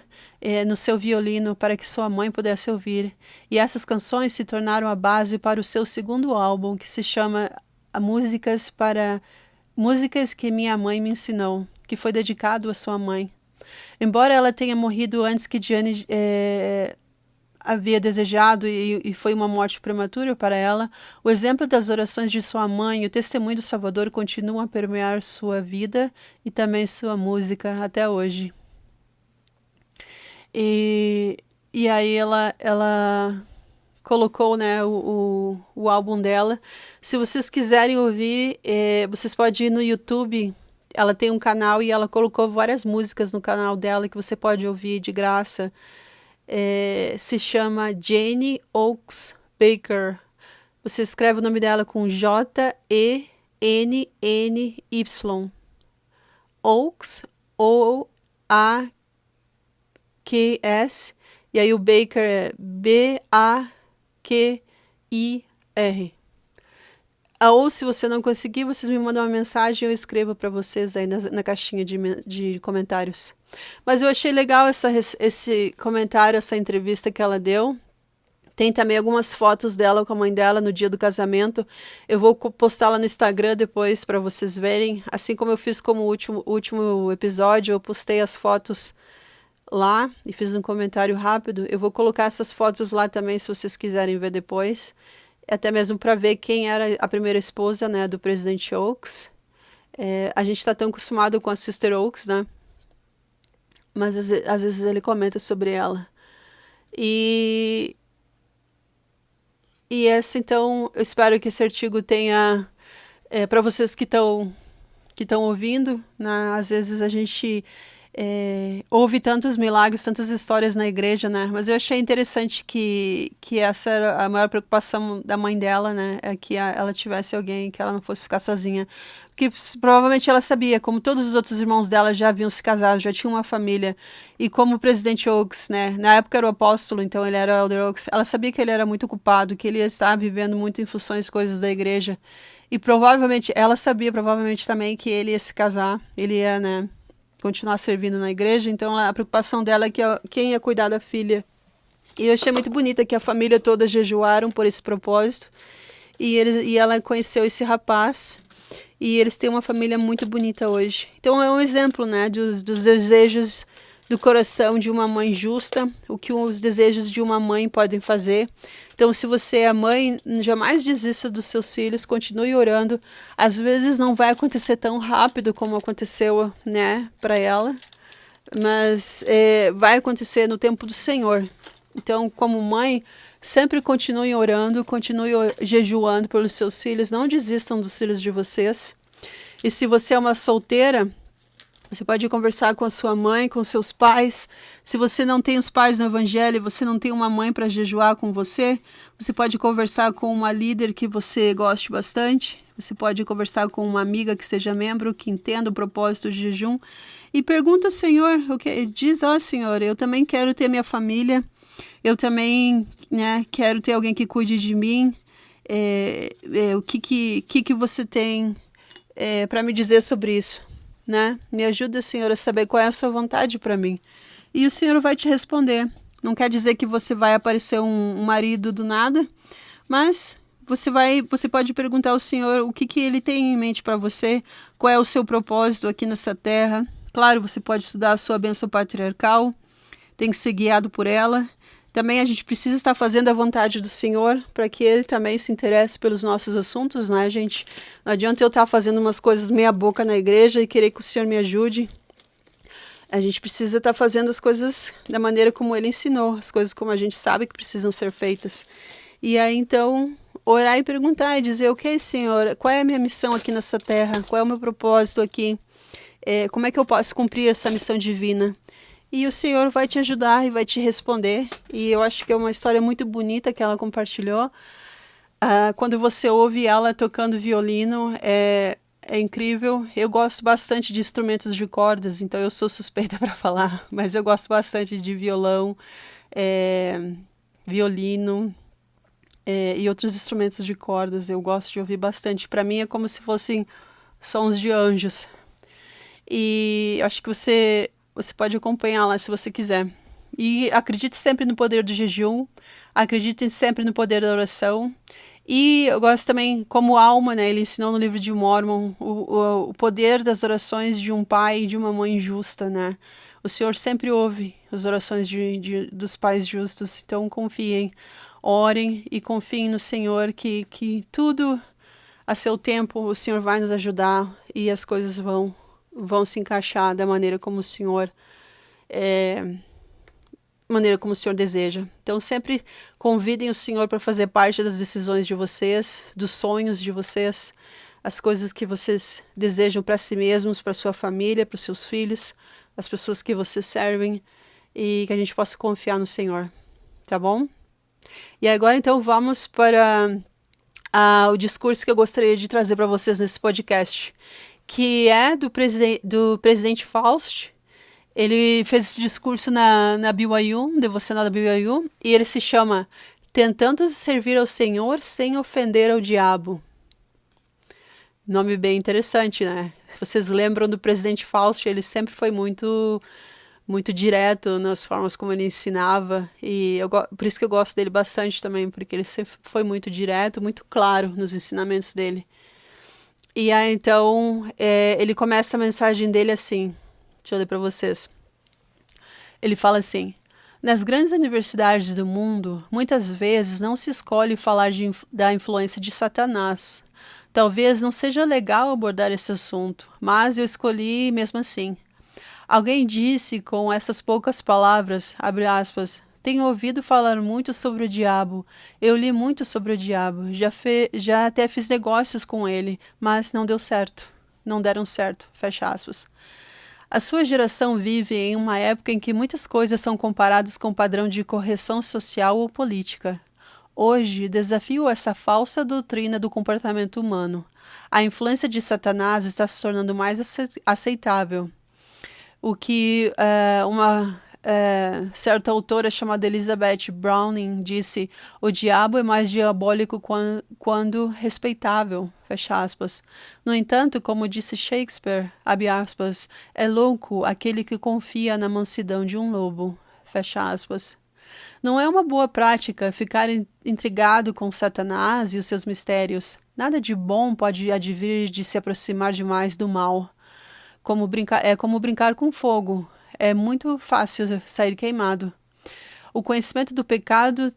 no seu violino para que sua mãe pudesse ouvir. E essas canções se tornaram a base para o seu segundo álbum, que se chama Músicas que Minha Mãe Me Ensinou, que foi dedicado à sua mãe. Embora ela tenha morrido antes que Jenny havia desejado e foi uma morte prematura para ela, o exemplo das orações de sua mãe e o testemunho do Salvador continuam a permear sua vida e também sua música até hoje. E aí ela colocou, né, o álbum dela. Se vocês quiserem ouvir, vocês podem ir no YouTube. Ela tem um canal e ela colocou várias músicas no canal dela que você pode ouvir de graça. Se chama Janie Oakes Baker. Você escreve o nome dela com Jenny. Oakes, O-A-Q-S. E aí o Baker é B-A-Q-I-R. Ou se você não conseguir, vocês me mandam uma mensagem e eu escrevo para vocês aí na caixinha de comentários. Mas eu achei legal esse comentário, essa entrevista que ela deu. Tem também algumas fotos dela com a mãe dela no dia do casamento. Eu vou postar lá no Instagram depois para vocês verem. Assim como eu fiz como último episódio, eu postei as fotos lá e fiz um comentário rápido. Eu vou colocar essas fotos lá também se vocês quiserem ver depois. Até mesmo para ver quem era a primeira esposa, né, do presidente Oakes. A gente está tão acostumado com a Sister Oakes, né? Mas às vezes ele comenta sobre ela. E essa, então, eu espero que esse artigo tenha, para vocês que estão ouvindo, né? Às vezes a gente houve tantos milagres, tantas histórias na igreja, né? Mas eu achei interessante que essa era a maior preocupação da mãe dela, né? É que ela tivesse alguém, que ela não fosse ficar sozinha. Porque provavelmente ela sabia, como todos os outros irmãos dela já haviam se casado, já tinham uma família. E como o presidente Oakes, né? Na época era o apóstolo, então ele era o Elder Oakes. Ela sabia que ele era muito ocupado, que ele ia estar vivendo muito em funções, coisas da igreja. E provavelmente, ela sabia provavelmente também que ele ia se casar, ele ia, né, continuar servindo na igreja, então a preocupação dela é que quem ia cuidar da filha. E eu achei muito bonita que a família toda jejuaram por esse propósito, e ela conheceu esse rapaz, e eles têm uma família muito bonita hoje. Então é um exemplo, né, dos desejos do coração de uma mãe justa, o que os desejos de uma mãe podem fazer. Então, se você é mãe, jamais desista dos seus filhos, continue orando. Às vezes não vai acontecer tão rápido como aconteceu, né, para ela, mas vai acontecer no tempo do Senhor. Então, como mãe, sempre continue orando, continue jejuando pelos seus filhos, não desistam dos filhos de vocês. E se você é uma solteira, você pode conversar com a sua mãe, com seus pais. Se você não tem os pais no evangelho, você não tem uma mãe para jejuar com você, você pode conversar com uma líder que você goste bastante. Você pode conversar com uma amiga que seja membro, que entenda o propósito de jejum. E pergunta ao Senhor, diz, Senhor, eu também quero ter minha família. Eu também, né, quero ter alguém que cuide de mim. O que você tem para me dizer sobre isso? Né? Me ajuda, Senhor, a saber qual é a sua vontade para mim. E o Senhor vai te responder. Não quer dizer que você vai aparecer um marido do nada, mas você pode perguntar ao Senhor o que Ele tem em mente para você, qual é o seu propósito aqui nessa terra. Claro, você pode estudar a sua bênção patriarcal, tem que ser guiado por ela. Também a gente precisa estar fazendo a vontade do Senhor para que Ele também se interesse pelos nossos assuntos, né, gente? Não adianta eu estar fazendo umas coisas meia boca na igreja e querer que o Senhor me ajude. A gente precisa estar fazendo as coisas da maneira como Ele ensinou, as coisas como a gente sabe que precisam ser feitas. E aí, então, orar e perguntar e dizer, ok, Senhor, qual é a minha missão aqui nessa terra? Qual é o meu propósito aqui? como é que eu posso cumprir essa missão divina? E o Senhor vai te ajudar e vai te responder. E eu acho que é uma história muito bonita que ela compartilhou. Quando você ouve ela tocando violino, é incrível. Eu gosto bastante de instrumentos de cordas, então eu sou suspeita para falar, mas eu gosto bastante de violão, violino e outros instrumentos de cordas. Eu gosto de ouvir bastante. Para mim é como se fossem sons de anjos. E acho que você pode acompanhar lá se você quiser. E acredite sempre no poder do jejum, acredite sempre no poder da oração. E eu gosto também, como alma, né? Ele ensinou no livro de Mormon o poder das orações de um pai e de uma mãe justa, né? O Senhor sempre ouve as orações dos pais justos. Então confiem, orem e confiem no Senhor que tudo a seu tempo o Senhor vai nos ajudar e as coisas vão se encaixar da maneira como o Senhor deseja. Então sempre convidem o Senhor para fazer parte das decisões de vocês, dos sonhos de vocês, as coisas que vocês desejam para si mesmos, para sua família, para os seus filhos, as pessoas que vocês servem, e que a gente possa confiar no Senhor, tá bom? E agora então vamos para o discurso que eu gostaria de trazer para vocês nesse podcast, que é do presidente Faust. Ele fez esse discurso na BYU, no devocional da BYU, e ele se chama Tentando Servir ao Senhor Sem Ofender ao Diabo. Nome bem interessante, né? Vocês lembram do presidente Faust? Ele sempre foi muito direto nas formas como ele ensinava, e por isso que eu gosto dele bastante também, porque ele sempre foi muito direto, muito claro nos ensinamentos dele. E aí, então, ele começa a mensagem dele assim. Deixa eu ler para vocês. Ele fala assim: nas grandes universidades do mundo, muitas vezes não se escolhe falar da influência de Satanás. Talvez não seja legal abordar esse assunto, mas eu escolhi mesmo assim. Alguém disse com essas poucas palavras, abre aspas, tenho ouvido falar muito sobre o diabo. Eu li muito sobre o diabo. Já até fiz negócios com ele, mas não deu certo. Não deram certo. Fecha aspas. A sua geração vive em uma época em que muitas coisas são comparadas com o padrão de correção social ou política. Hoje, desafio essa falsa doutrina do comportamento humano. A influência de Satanás está se tornando mais aceitável. O que uma certa autora chamada Elizabeth Browning disse: o diabo é mais diabólico quando respeitável, fecha aspas. No entanto, como disse Shakespeare, abre aspas, é louco aquele que confia na mansidão de um lobo, fecha aspas. Não é uma boa prática ficar intrigado com Satanás e os seus mistérios. Nada de bom pode advir de se aproximar demais do mal. É como brincar com fogo. É muito fácil sair queimado. O conhecimento do pecado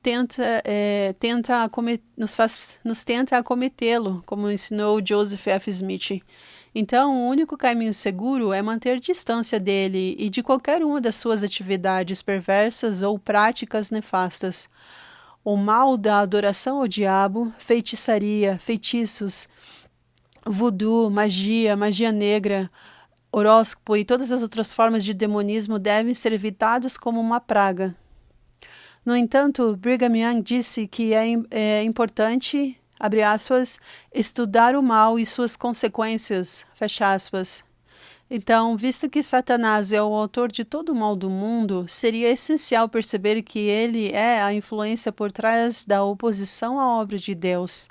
nos tenta acometê-lo, como ensinou Joseph F. Smith. Então, o único caminho seguro é manter distância dele e de qualquer uma das suas atividades perversas ou práticas nefastas. O mal da adoração ao diabo, feitiçaria, feitiços, voodoo, magia negra, horóscopo e todas as outras formas de demonismo devem ser evitados como uma praga. No entanto, Brigham Young disse que é importante, abre aspas, estudar o mal e suas consequências, fecha aspas. Então, visto que Satanás é o autor de todo o mal do mundo, seria essencial perceber que ele é a influência por trás da oposição à obra de Deus.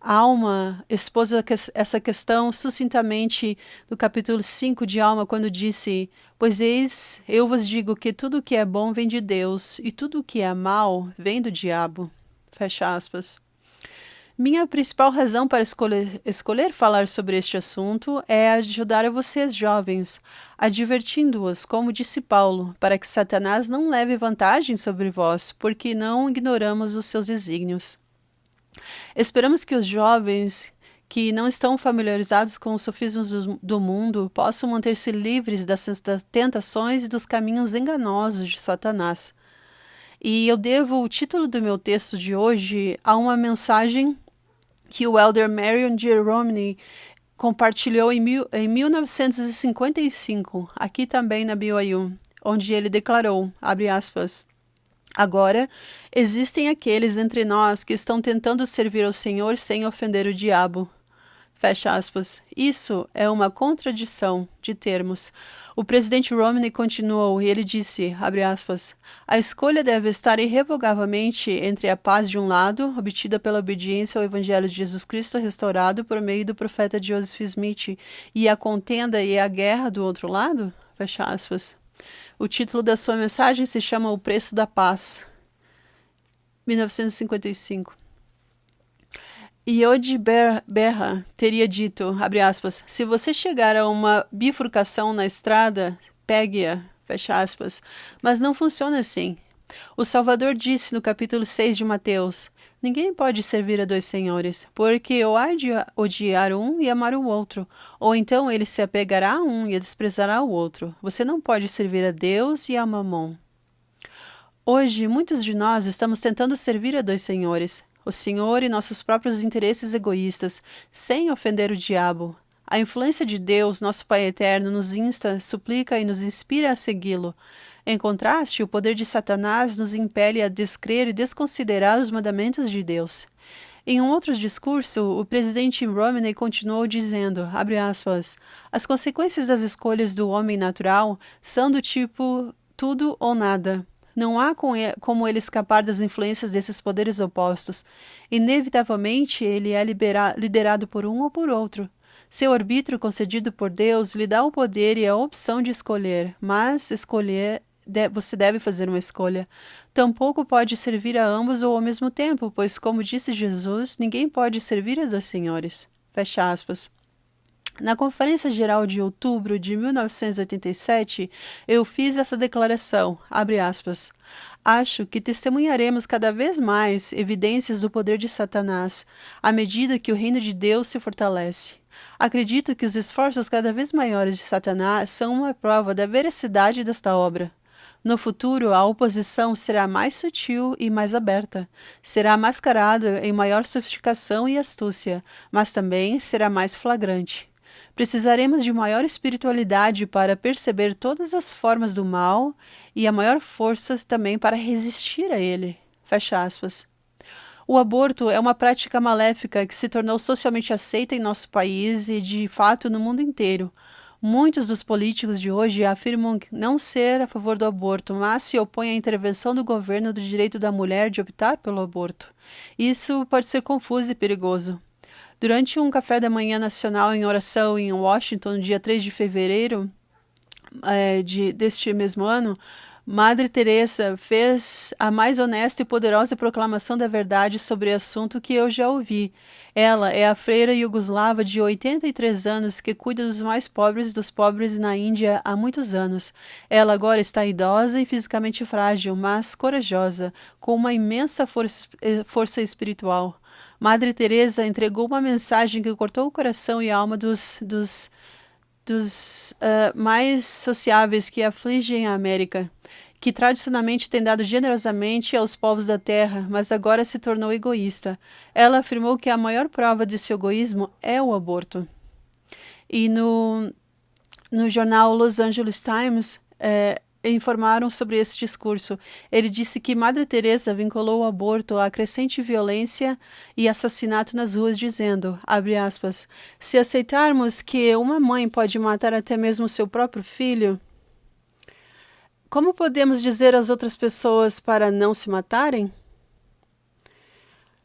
Alma expôs essa questão sucintamente no capítulo 5 de Alma, quando disse: pois eis, eu vos digo que tudo o que é bom vem de Deus, e tudo o que é mal vem do diabo. Fecha aspas. Minha principal razão para escolher falar sobre este assunto é ajudar a vocês, jovens, advertindo-os, como disse Paulo, para que Satanás não leve vantagem sobre vós, porque não ignoramos os seus desígnios. Esperamos que os jovens que não estão familiarizados com os sofismas do mundo possam manter-se livres das tentações e dos caminhos enganosos de Satanás. E eu devo o título do meu texto de hoje a uma mensagem que o elder Marion G. Romney compartilhou em 1955, aqui também na BYU, onde ele declarou, abre aspas, agora, existem aqueles entre nós que estão tentando servir ao Senhor sem ofender o diabo. Fecha aspas. Isso é uma contradição de termos. O presidente Romney continuou e ele disse, abre aspas, a escolha deve estar irrevogavelmente entre a paz de um lado, obtida pela obediência ao Evangelho de Jesus Cristo restaurado por meio do profeta Joseph Smith, e a contenda e a guerra do outro lado? Fecha aspas. O título da sua mensagem se chama O Preço da Paz, 1955. Yodi Berra teria dito, abre aspas, se você chegar a uma bifurcação na estrada, pegue-a, fecha aspas, mas não funciona assim. O Salvador disse no capítulo 6 de Mateus, ninguém pode servir a dois senhores, porque ou há de odiar um e amar o outro, ou então ele se apegará a um e desprezará o outro. Você não pode servir a Deus e a Mamon. Hoje, muitos de nós estamos tentando servir a dois senhores, o Senhor e nossos próprios interesses egoístas, sem ofender o diabo. A influência de Deus, nosso Pai Eterno, nos insta, suplica e nos inspira a segui-lo. Em contraste, o poder de Satanás nos impele a descrer e desconsiderar os mandamentos de Deus. Em um outro discurso, o presidente Romney continuou dizendo, abre aspas, as consequências das escolhas do homem natural são do tipo tudo ou nada. Não há como ele escapar das influências desses poderes opostos. Inevitavelmente, ele é liderado por um ou por outro. Seu arbítrio concedido por Deus lhe dá o poder e a opção de escolher, mas você deve fazer uma escolha. Tampouco pode servir a ambos ou ao mesmo tempo, pois, como disse Jesus, ninguém pode servir a dois senhores. Fecha aspas. Na Conferência Geral de outubro de 1987, eu fiz essa declaração, abre aspas, acho que testemunharemos cada vez mais evidências do poder de Satanás, à medida que o reino de Deus se fortalece. Acredito que os esforços cada vez maiores de Satanás são uma prova da veracidade desta obra. No futuro, a oposição será mais sutil e mais aberta. Será mascarada em maior sofisticação e astúcia, mas também será mais flagrante. Precisaremos de maior espiritualidade para perceber todas as formas do mal e a maior força também para resistir a ele. Fecha aspas. O aborto é uma prática maléfica que se tornou socialmente aceita em nosso país e, de fato, no mundo inteiro. Muitos dos políticos de hoje afirmam não ser a favor do aborto, mas se opõem à intervenção do governo do direito da mulher de optar pelo aborto. Isso pode ser confuso e perigoso. Durante um café da manhã nacional em oração em Washington, no dia 3 de fevereiro deste mesmo ano, Madre Teresa fez a mais honesta e poderosa proclamação da verdade sobre o assunto que eu já ouvi. Ela é a freira iugoslava de 83 anos que cuida dos mais pobres dos pobres na Índia há muitos anos. Ela agora está idosa e fisicamente frágil, mas corajosa, com uma imensa força espiritual. Madre Teresa entregou uma mensagem que cortou o coração e a alma dos mais sociáveis que afligem a América, que tradicionalmente tem dado generosamente aos povos da terra, mas agora se tornou egoísta. Ela afirmou que a maior prova desse egoísmo é o aborto. E no jornal Los Angeles Times, informaram sobre esse discurso. Ele disse que Madre Teresa vinculou o aborto à crescente violência e assassinato nas ruas, dizendo, abre aspas, se aceitarmos que uma mãe pode matar até mesmo seu próprio filho, como podemos dizer às outras pessoas para não se matarem?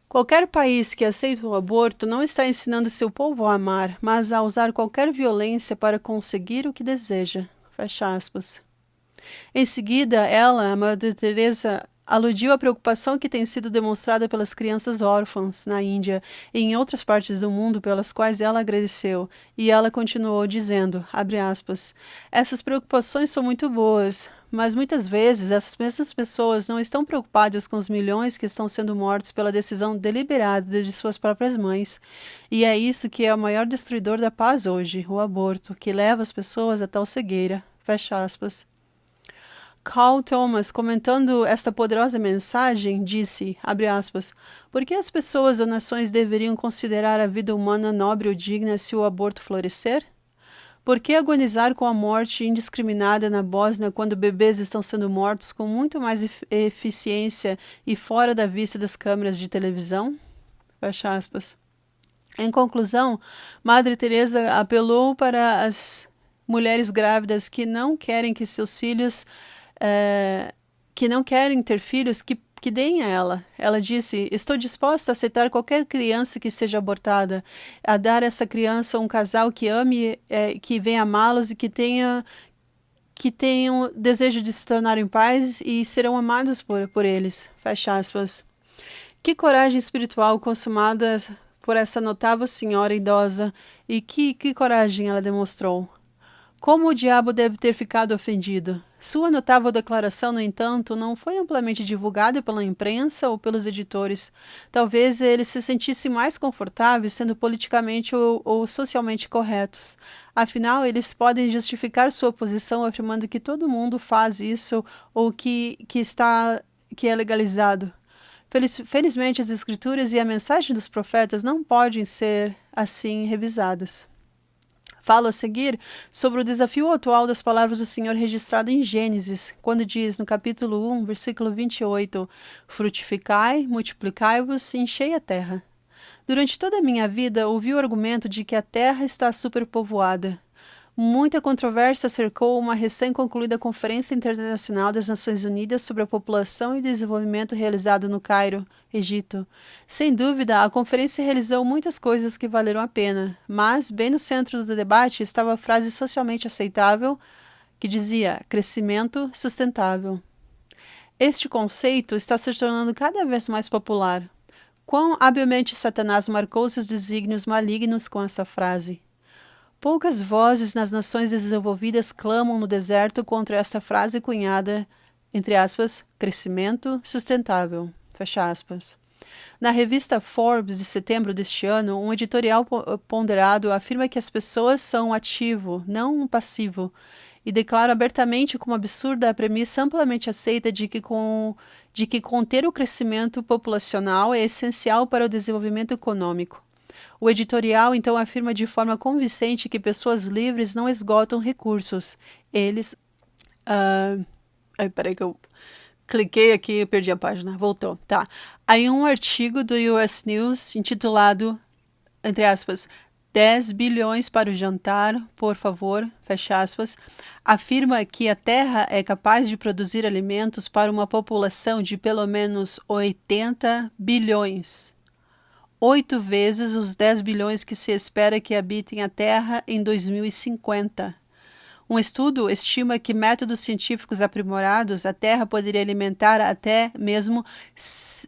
Qualquer país que aceita o aborto não está ensinando seu povo a amar, mas a usar qualquer violência para conseguir o que deseja. Fecha aspas. Em seguida, ela, a Madre Teresa, aludiu à preocupação que tem sido demonstrada pelas crianças órfãs na Índia e em outras partes do mundo pelas quais ela agradeceu, e ela continuou dizendo, abre aspas, essas preocupações são muito boas, mas muitas vezes essas mesmas pessoas não estão preocupadas com os milhões que estão sendo mortos pela decisão deliberada de suas próprias mães, e é isso que é o maior destruidor da paz hoje, o aborto, que leva as pessoas a tal cegueira, fecha aspas. Carl Thomas, comentando esta poderosa mensagem, disse, abre aspas, por que as pessoas ou nações deveriam considerar a vida humana nobre ou digna se o aborto florescer? Por que agonizar com a morte indiscriminada na Bósnia quando bebês estão sendo mortos com muito mais eficiência e fora da vista das câmeras de televisão? Fecha aspas. Em conclusão, Madre Teresa apelou para as mulheres grávidas que não querem que seus filhos, que não querem ter filhos, que deem a ela. Ela disse, estou disposta a aceitar qualquer criança que seja abortada, a dar a essa criança um casal que ame, que venha amá-los e que tenham desejo de se tornarem pais e serão amados por eles. Fecha aspas. Que coragem espiritual consumada por essa notável senhora idosa, e que coragem ela demonstrou. Como o diabo deve ter ficado ofendido? Sua notável declaração, no entanto, não foi amplamente divulgada pela imprensa ou pelos editores. Talvez eles se sentissem mais confortáveis sendo politicamente ou socialmente corretos. Afinal, eles podem justificar sua posição afirmando que todo mundo faz isso ou que é legalizado. Felizmente, as escrituras e a mensagem dos profetas não podem ser, assim, revisadas. Falo a seguir sobre o desafio atual das palavras do Senhor registrado em Gênesis, quando diz no capítulo 1, versículo 28, frutificai, multiplicai-vos e enchei a terra. Durante toda a minha vida, ouvi o argumento de que a terra está superpovoada. Muita controvérsia cercou uma recém-concluída Conferência Internacional das Nações Unidas sobre a População e Desenvolvimento realizada no Cairo, Egito. Sem dúvida, a conferência realizou muitas coisas que valeram a pena, mas, bem no centro do debate, estava a frase socialmente aceitável que dizia crescimento sustentável. Este conceito está se tornando cada vez mais popular. Quão habilmente Satanás marcou seus desígnios malignos com essa frase. Poucas vozes nas nações desenvolvidas clamam no deserto contra essa frase cunhada, entre aspas, crescimento sustentável, fecha aspas. Na revista Forbes de setembro deste ano, um editorial ponderado afirma que as pessoas são um ativo, não um passivo, e declara abertamente como absurda a premissa amplamente aceita de que conter o crescimento populacional é essencial para o desenvolvimento econômico. O editorial, então, afirma de forma convincente que pessoas livres não esgotam recursos. Eles... peraí que eu cliquei aqui e perdi a página. Voltou. Tá. Aí um artigo do US News intitulado, entre aspas, 10 bilhões para o jantar, por favor, fecha aspas, afirma que a Terra é capaz de produzir alimentos para uma população de pelo menos 80 bilhões. 8 vezes os 10 bilhões que se espera que habitem a Terra em 2050. Um estudo estima que métodos científicos aprimorados, a Terra poderia alimentar até mesmo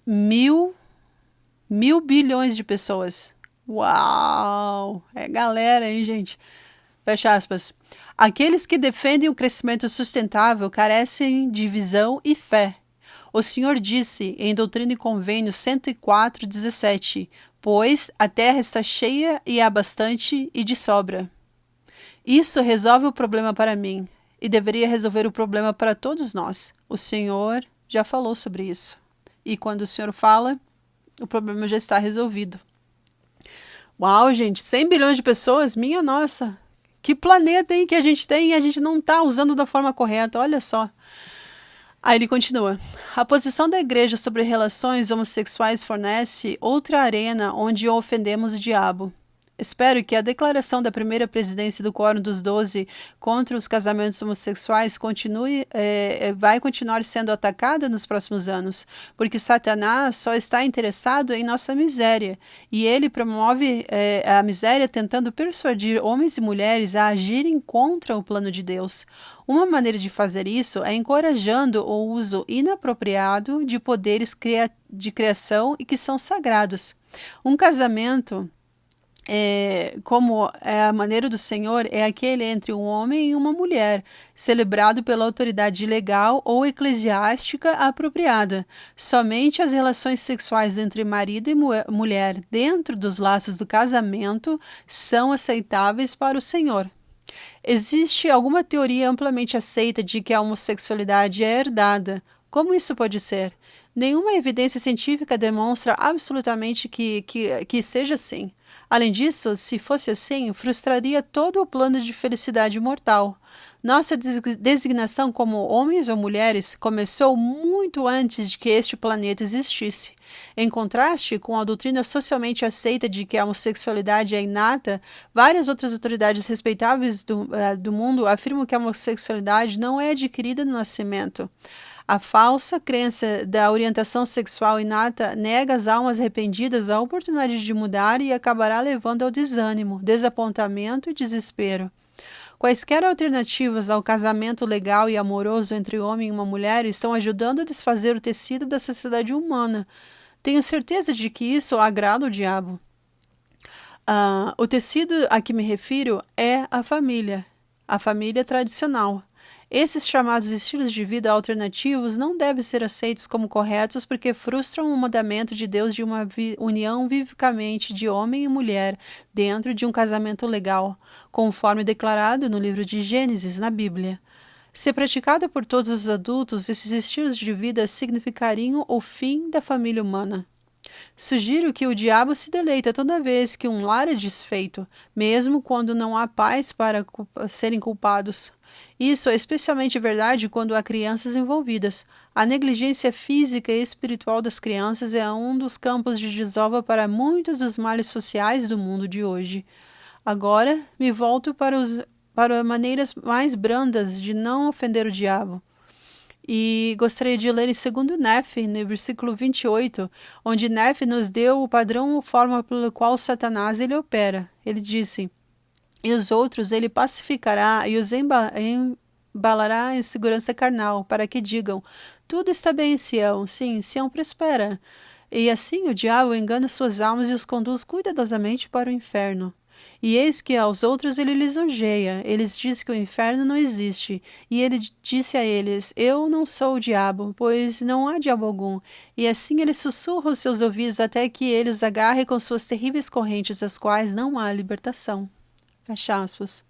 mil bilhões de pessoas. Uau! É galera, hein, gente? Fecha aspas. Aqueles que defendem o crescimento sustentável carecem de visão e fé. O Senhor disse em Doutrina e Convênio 104:17, pois a terra está cheia e há bastante e de sobra. Isso resolve o problema para mim e deveria resolver o problema para todos nós. O Senhor já falou sobre isso. E quando o Senhor fala, o problema já está resolvido. Uau, gente, 100 bilhões de pessoas? Minha nossa! Que planeta, hein, que a gente tem e a gente não está usando da forma correta, olha só. Aí ele continua. A posição da igreja sobre relações homossexuais fornece outra arena onde ofendemos o diabo. Espero que a declaração da primeira presidência do Quórum dos 12 contra os casamentos homossexuais vai continuar sendo atacada nos próximos anos, porque Satanás só está interessado em nossa miséria, e ele promove a miséria tentando persuadir homens e mulheres a agirem contra o plano de Deus. Uma maneira de fazer isso é encorajando o uso inapropriado de poderes de criação e que são sagrados. Um casamento... como é a maneira do Senhor, é aquele entre um homem e uma mulher, celebrado pela autoridade legal ou eclesiástica apropriada. Somente as relações sexuais entre marido e mulher dentro dos laços do casamento são aceitáveis para o Senhor. Existe alguma teoria amplamente aceita de que a homossexualidade é herdada. Como isso pode ser? Nenhuma evidência científica demonstra absolutamente que seja assim. Além disso, se fosse assim, frustraria todo o plano de felicidade mortal. Nossa designação como homens ou mulheres começou muito antes de que este planeta existisse. Em contraste com a doutrina socialmente aceita de que a homossexualidade é inata, várias outras autoridades respeitáveis do mundo afirmam que a homossexualidade não é adquirida no nascimento. A falsa crença da orientação sexual inata nega às almas arrependidas a oportunidade de mudar e acabará levando ao desânimo, desapontamento e desespero. Quaisquer alternativas ao casamento legal e amoroso entre um homem e uma mulher estão ajudando a desfazer o tecido da sociedade humana. Tenho certeza de que isso agrada o diabo. O tecido a que me refiro é a família tradicional. Esses chamados estilos de vida alternativos não devem ser aceitos como corretos porque frustram o mandamento de Deus de uma união vivamente de homem e mulher dentro de um casamento legal, conforme declarado no livro de Gênesis, na Bíblia. Se praticado por todos os adultos, esses estilos de vida significariam o fim da família humana. Sugiro que o diabo se deleita toda vez que um lar é desfeito, mesmo quando não há pais para serem culpados. Isso é especialmente verdade quando há crianças envolvidas. A negligência física e espiritual das crianças é um dos campos de desova para muitos dos males sociais do mundo de hoje. Agora, me volto para maneiras mais brandas de não ofender o diabo. E gostaria de ler em 2 Nefe, no versículo 28, onde Nefe nos deu o padrão ou forma pelo qual Satanás ele opera. Ele disse: e os outros ele pacificará e os embalará em segurança carnal, para que digam: tudo está bem em Sião, sim, Sião prospera. E assim o diabo engana suas almas e os conduz cuidadosamente para o inferno. E eis que aos outros ele lisonjeia, eles diz que o inferno não existe. E ele disse a eles: eu não sou o diabo, pois não há diabo algum. E assim ele sussurra os seus ouvidos até que ele os agarre com suas terríveis correntes, das quais não há libertação. Fecha aspas.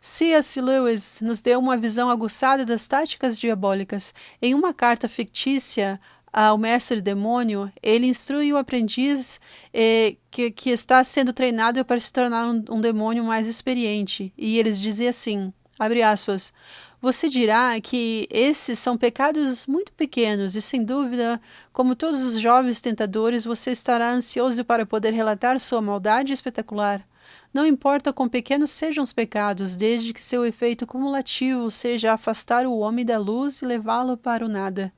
C.S. Lewis nos deu uma visão aguçada das táticas diabólicas. Em uma carta fictícia ao mestre demônio, ele instrui o aprendiz que está sendo treinado para se tornar um demônio mais experiente. E eles dizem assim, abre aspas, você dirá que esses são pecados muito pequenos e, sem dúvida, como todos os jovens tentadores, você estará ansioso para poder relatar sua maldade espetacular. Não importa quão pequenos sejam os pecados, desde que seu efeito cumulativo seja afastar o homem da luz e levá-lo para o nada.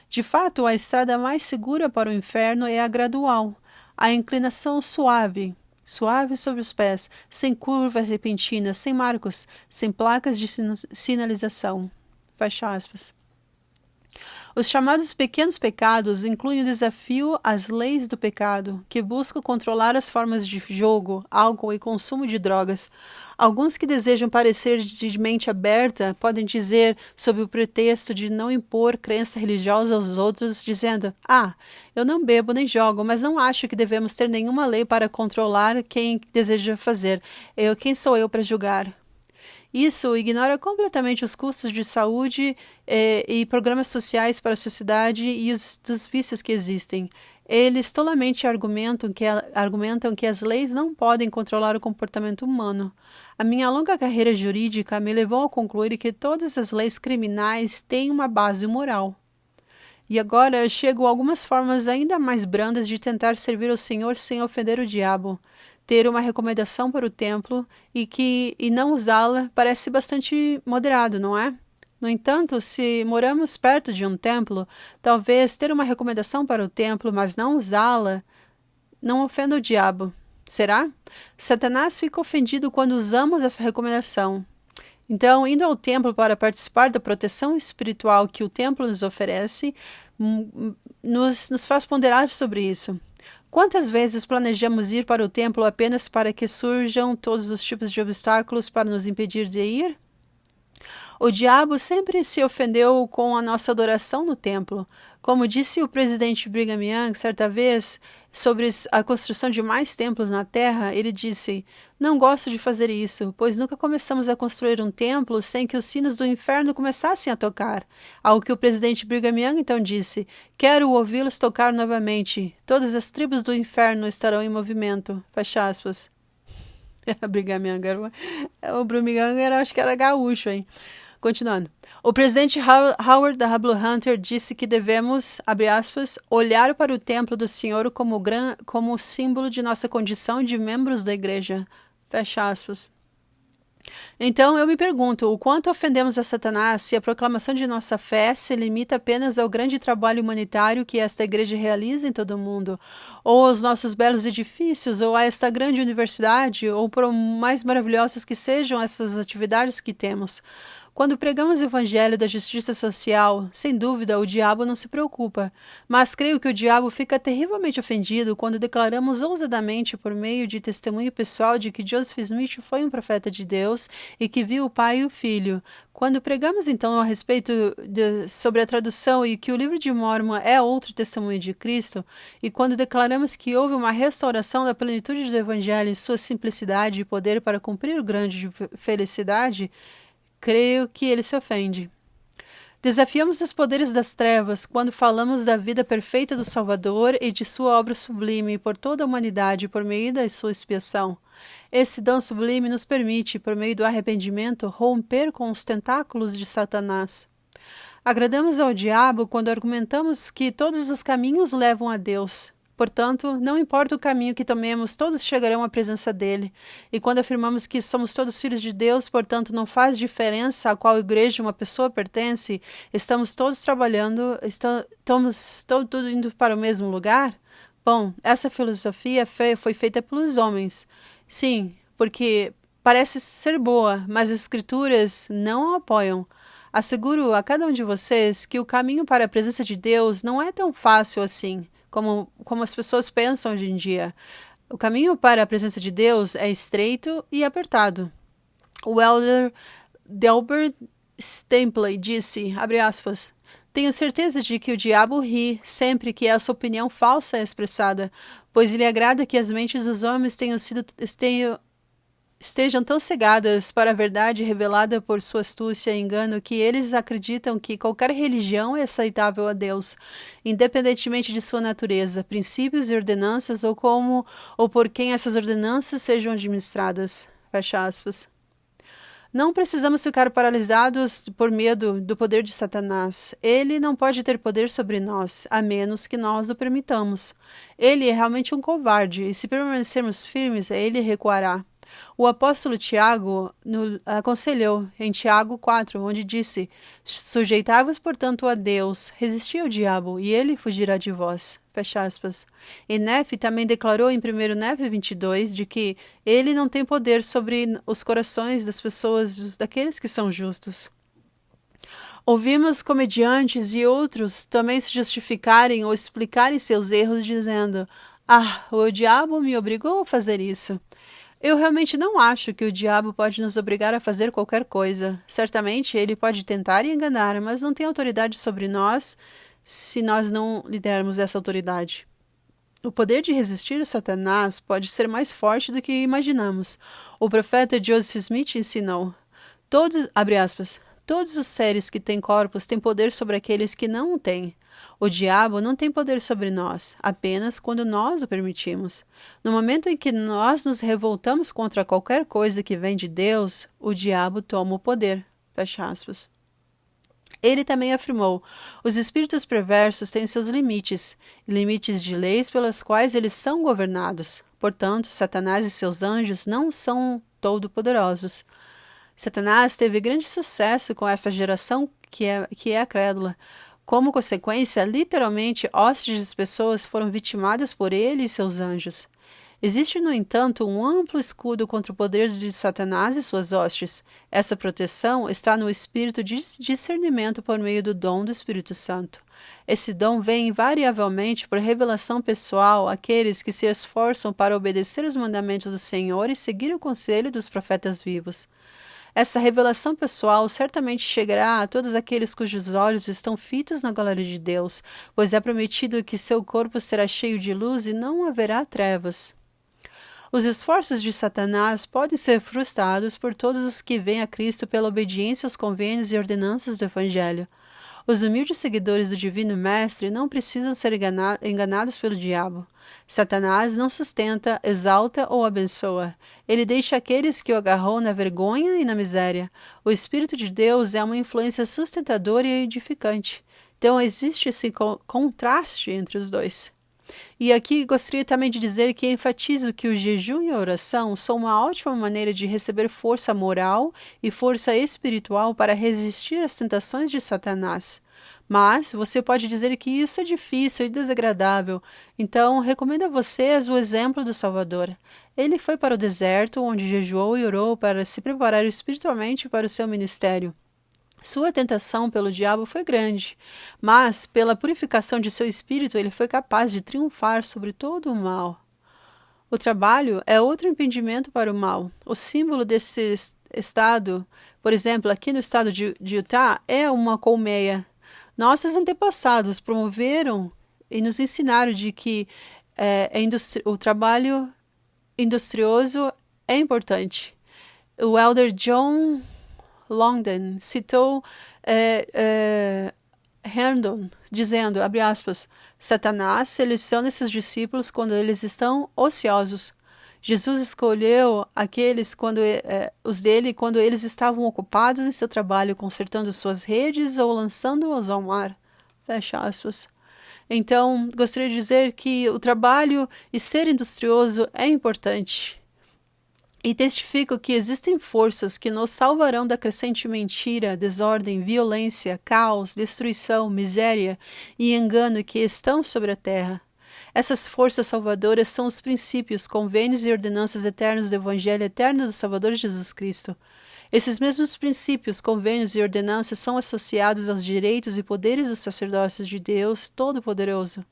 De fato, a estrada mais segura para o inferno é a gradual, a inclinação suave sobre os pés, sem curvas repentinas, sem marcos, sem placas de sinalização. Fecha aspas. Os chamados pequenos pecados incluem o desafio às leis do pecado, que buscam controlar as formas de jogo, álcool e consumo de drogas. Alguns que desejam parecer de mente aberta podem dizer, sob o pretexto de não impor crença religiosa aos outros, dizendo: eu não bebo nem jogo, mas não acho que devemos ter nenhuma lei para controlar quem deseja fazer. Quem sou eu para julgar? Isso ignora completamente os custos de saúde e programas sociais para a sociedade e dos vícios que existem. Eles tolamente argumentam que as leis não podem controlar o comportamento humano. A minha longa carreira jurídica me levou a concluir que todas as leis criminais têm uma base moral. E agora chego a algumas formas ainda mais brandas de tentar servir ao Senhor sem ofender o diabo. Ter uma recomendação para o templo e não usá-la parece bastante moderado, não é? No entanto, se moramos perto de um templo, talvez ter uma recomendação para o templo, mas não usá-la, não ofenda o diabo. Será? Satanás fica ofendido quando usamos essa recomendação. Então, indo ao templo para participar da proteção espiritual que o templo nos oferece, nos faz ponderar sobre isso. Quantas vezes planejamos ir para o templo apenas para que surjam todos os tipos de obstáculos para nos impedir de ir? O diabo sempre se ofendeu com a nossa adoração no templo. Como disse o presidente Brigham Young certa vez sobre a construção de mais templos na Terra, ele disse: "Não gosto de fazer isso, pois nunca começamos a construir um templo sem que os sinos do inferno começassem a tocar." Ao que o presidente Brigham Young então disse: "Quero ouvi-los tocar novamente. Todas as tribos do inferno estarão em movimento." Fecha aspas. Brigham Young o Brigham Young acho que era gaúcho, hein? Continuando. O presidente Howard W. Hunter disse que devemos, abre aspas, olhar para o templo do Senhor como símbolo de nossa condição de membros da igreja. Fecha aspas. Então, eu me pergunto, o quanto ofendemos a Satanás se a proclamação de nossa fé se limita apenas ao grande trabalho humanitário que esta igreja realiza em todo o mundo, ou aos nossos belos edifícios, ou a esta grande universidade, ou por mais maravilhosas que sejam essas atividades que temos. Quando pregamos o evangelho da justiça social, sem dúvida o diabo não se preocupa, mas creio que o diabo fica terrivelmente ofendido quando declaramos ousadamente por meio de testemunho pessoal de que Joseph Smith foi um profeta de Deus e que viu o Pai e o Filho. Quando pregamos então a respeito sobre a tradução e que o livro de Mórmon é outro testemunho de Cristo, e quando declaramos que houve uma restauração da plenitude do evangelho em sua simplicidade e poder para cumprir o grande de felicidade, creio que ele se ofende. Desafiamos os poderes das trevas quando falamos da vida perfeita do Salvador e de sua obra sublime por toda a humanidade por meio da sua expiação. Esse dom sublime nos permite, por meio do arrependimento, romper com os tentáculos de Satanás. Agradamos ao diabo quando argumentamos que todos os caminhos levam a Deus. Portanto, não importa o caminho que tomemos, todos chegarão à presença dele. E quando afirmamos que somos todos filhos de Deus, portanto, não faz diferença a qual igreja uma pessoa pertence, estamos todos trabalhando, estamos todos indo para o mesmo lugar? Bom, essa filosofia foi feita pelos homens. Sim, porque parece ser boa, mas as escrituras não a apoiam. Asseguro a cada um de vocês que o caminho para a presença de Deus não é tão fácil assim, como as pessoas pensam hoje em dia. O caminho para a presença de Deus é estreito e apertado. O elder Delbert Stampley disse, abre aspas, "Tenho certeza de que o diabo ri sempre que essa opinião falsa é expressada, pois lhe agrada que as mentes dos homens estejam tão cegadas para a verdade revelada por sua astúcia e engano que eles acreditam que qualquer religião é aceitável a Deus, independentemente de sua natureza, princípios e ordenanças ou por quem essas ordenanças sejam administradas." Fecha aspas. Não precisamos ficar paralisados por medo do poder de Satanás. Ele não pode ter poder sobre nós, a menos que nós o permitamos. Ele é realmente um covarde, e se permanecermos firmes, ele recuará. O apóstolo Tiago aconselhou em Tiago 4, onde disse, "Sujeitai-vos, portanto, a Deus, resisti ao diabo, e ele fugirá de vós." Fecha aspas. E Nefe também declarou em 1 Nefe 22 de que ele não tem poder sobre os corações das pessoas, daqueles que são justos. Ouvimos comediantes e outros também se justificarem ou explicarem seus erros dizendo, o diabo me obrigou a fazer isso." Eu realmente não acho que o diabo pode nos obrigar a fazer qualquer coisa. Certamente ele pode tentar e enganar, mas não tem autoridade sobre nós se nós não lhe dermos essa autoridade. O poder de resistir a Satanás pode ser mais forte do que imaginamos. O profeta Joseph Smith ensinou, abre aspas, "Todos os seres que têm corpos têm poder sobre aqueles que não o têm. O diabo não tem poder sobre nós, apenas quando nós o permitimos. No momento em que nós nos revoltamos contra qualquer coisa que vem de Deus, o diabo toma o poder." Fecha aspas. Ele também afirmou, os espíritos perversos têm seus limites de leis pelas quais eles são governados. Portanto, Satanás e seus anjos não são todo-poderosos. Satanás teve grande sucesso com essa geração que é a crédula. Como consequência, literalmente, hostes de pessoas foram vitimadas por ele e seus anjos. Existe, no entanto, um amplo escudo contra o poder de Satanás e suas hostes. Essa proteção está no espírito de discernimento por meio do dom do Espírito Santo. Esse dom vem invariavelmente por revelação pessoal àqueles que se esforçam para obedecer os mandamentos do Senhor e seguir o conselho dos profetas vivos. Essa revelação pessoal certamente chegará a todos aqueles cujos olhos estão fitos na glória de Deus, pois é prometido que seu corpo será cheio de luz e não haverá trevas. Os esforços de Satanás podem ser frustrados por todos os que vêm a Cristo pela obediência aos convênios e ordenanças do Evangelho. Os humildes seguidores do Divino Mestre não precisam ser enganados pelo diabo. Satanás não sustenta, exalta ou abençoa. Ele deixa aqueles que o agarrou na vergonha e na miséria. O Espírito de Deus é uma influência sustentadora e edificante. Então existe esse contraste entre os dois. E aqui gostaria também de dizer que enfatizo que o jejum e a oração são uma ótima maneira de receber força moral e força espiritual para resistir às tentações de Satanás. Mas você pode dizer que isso é difícil e desagradável, então recomendo a vocês o exemplo do Salvador. Ele foi para o deserto, onde jejuou e orou para se preparar espiritualmente para o seu ministério. Sua tentação pelo diabo foi grande, mas, pela purificação de seu espírito, ele foi capaz de triunfar sobre todo o mal. O trabalho é outro impedimento para o mal. O símbolo desse estado, por exemplo, aqui no estado de Utah, é uma colmeia. Nossos antepassados promoveram e nos ensinaram de que o trabalho industrioso é importante. O elder John Longden citou Herndon, dizendo, abre aspas, Satanás seleciona esses discípulos quando eles estão ociosos. Jesus escolheu os dele quando eles estavam ocupados em seu trabalho, consertando suas redes ou lançando-os ao mar. Fecha aspas. Então, gostaria de dizer que o trabalho e ser industrioso é importante. E testifico que existem forças que nos salvarão da crescente mentira, desordem, violência, caos, destruição, miséria e engano que estão sobre a terra. Essas forças salvadoras são os princípios, convênios e ordenanças eternos do Evangelho eterno do Salvador Jesus Cristo. Esses mesmos princípios, convênios e ordenanças são associados aos direitos e poderes do sacerdócio de Deus Todo-Poderoso.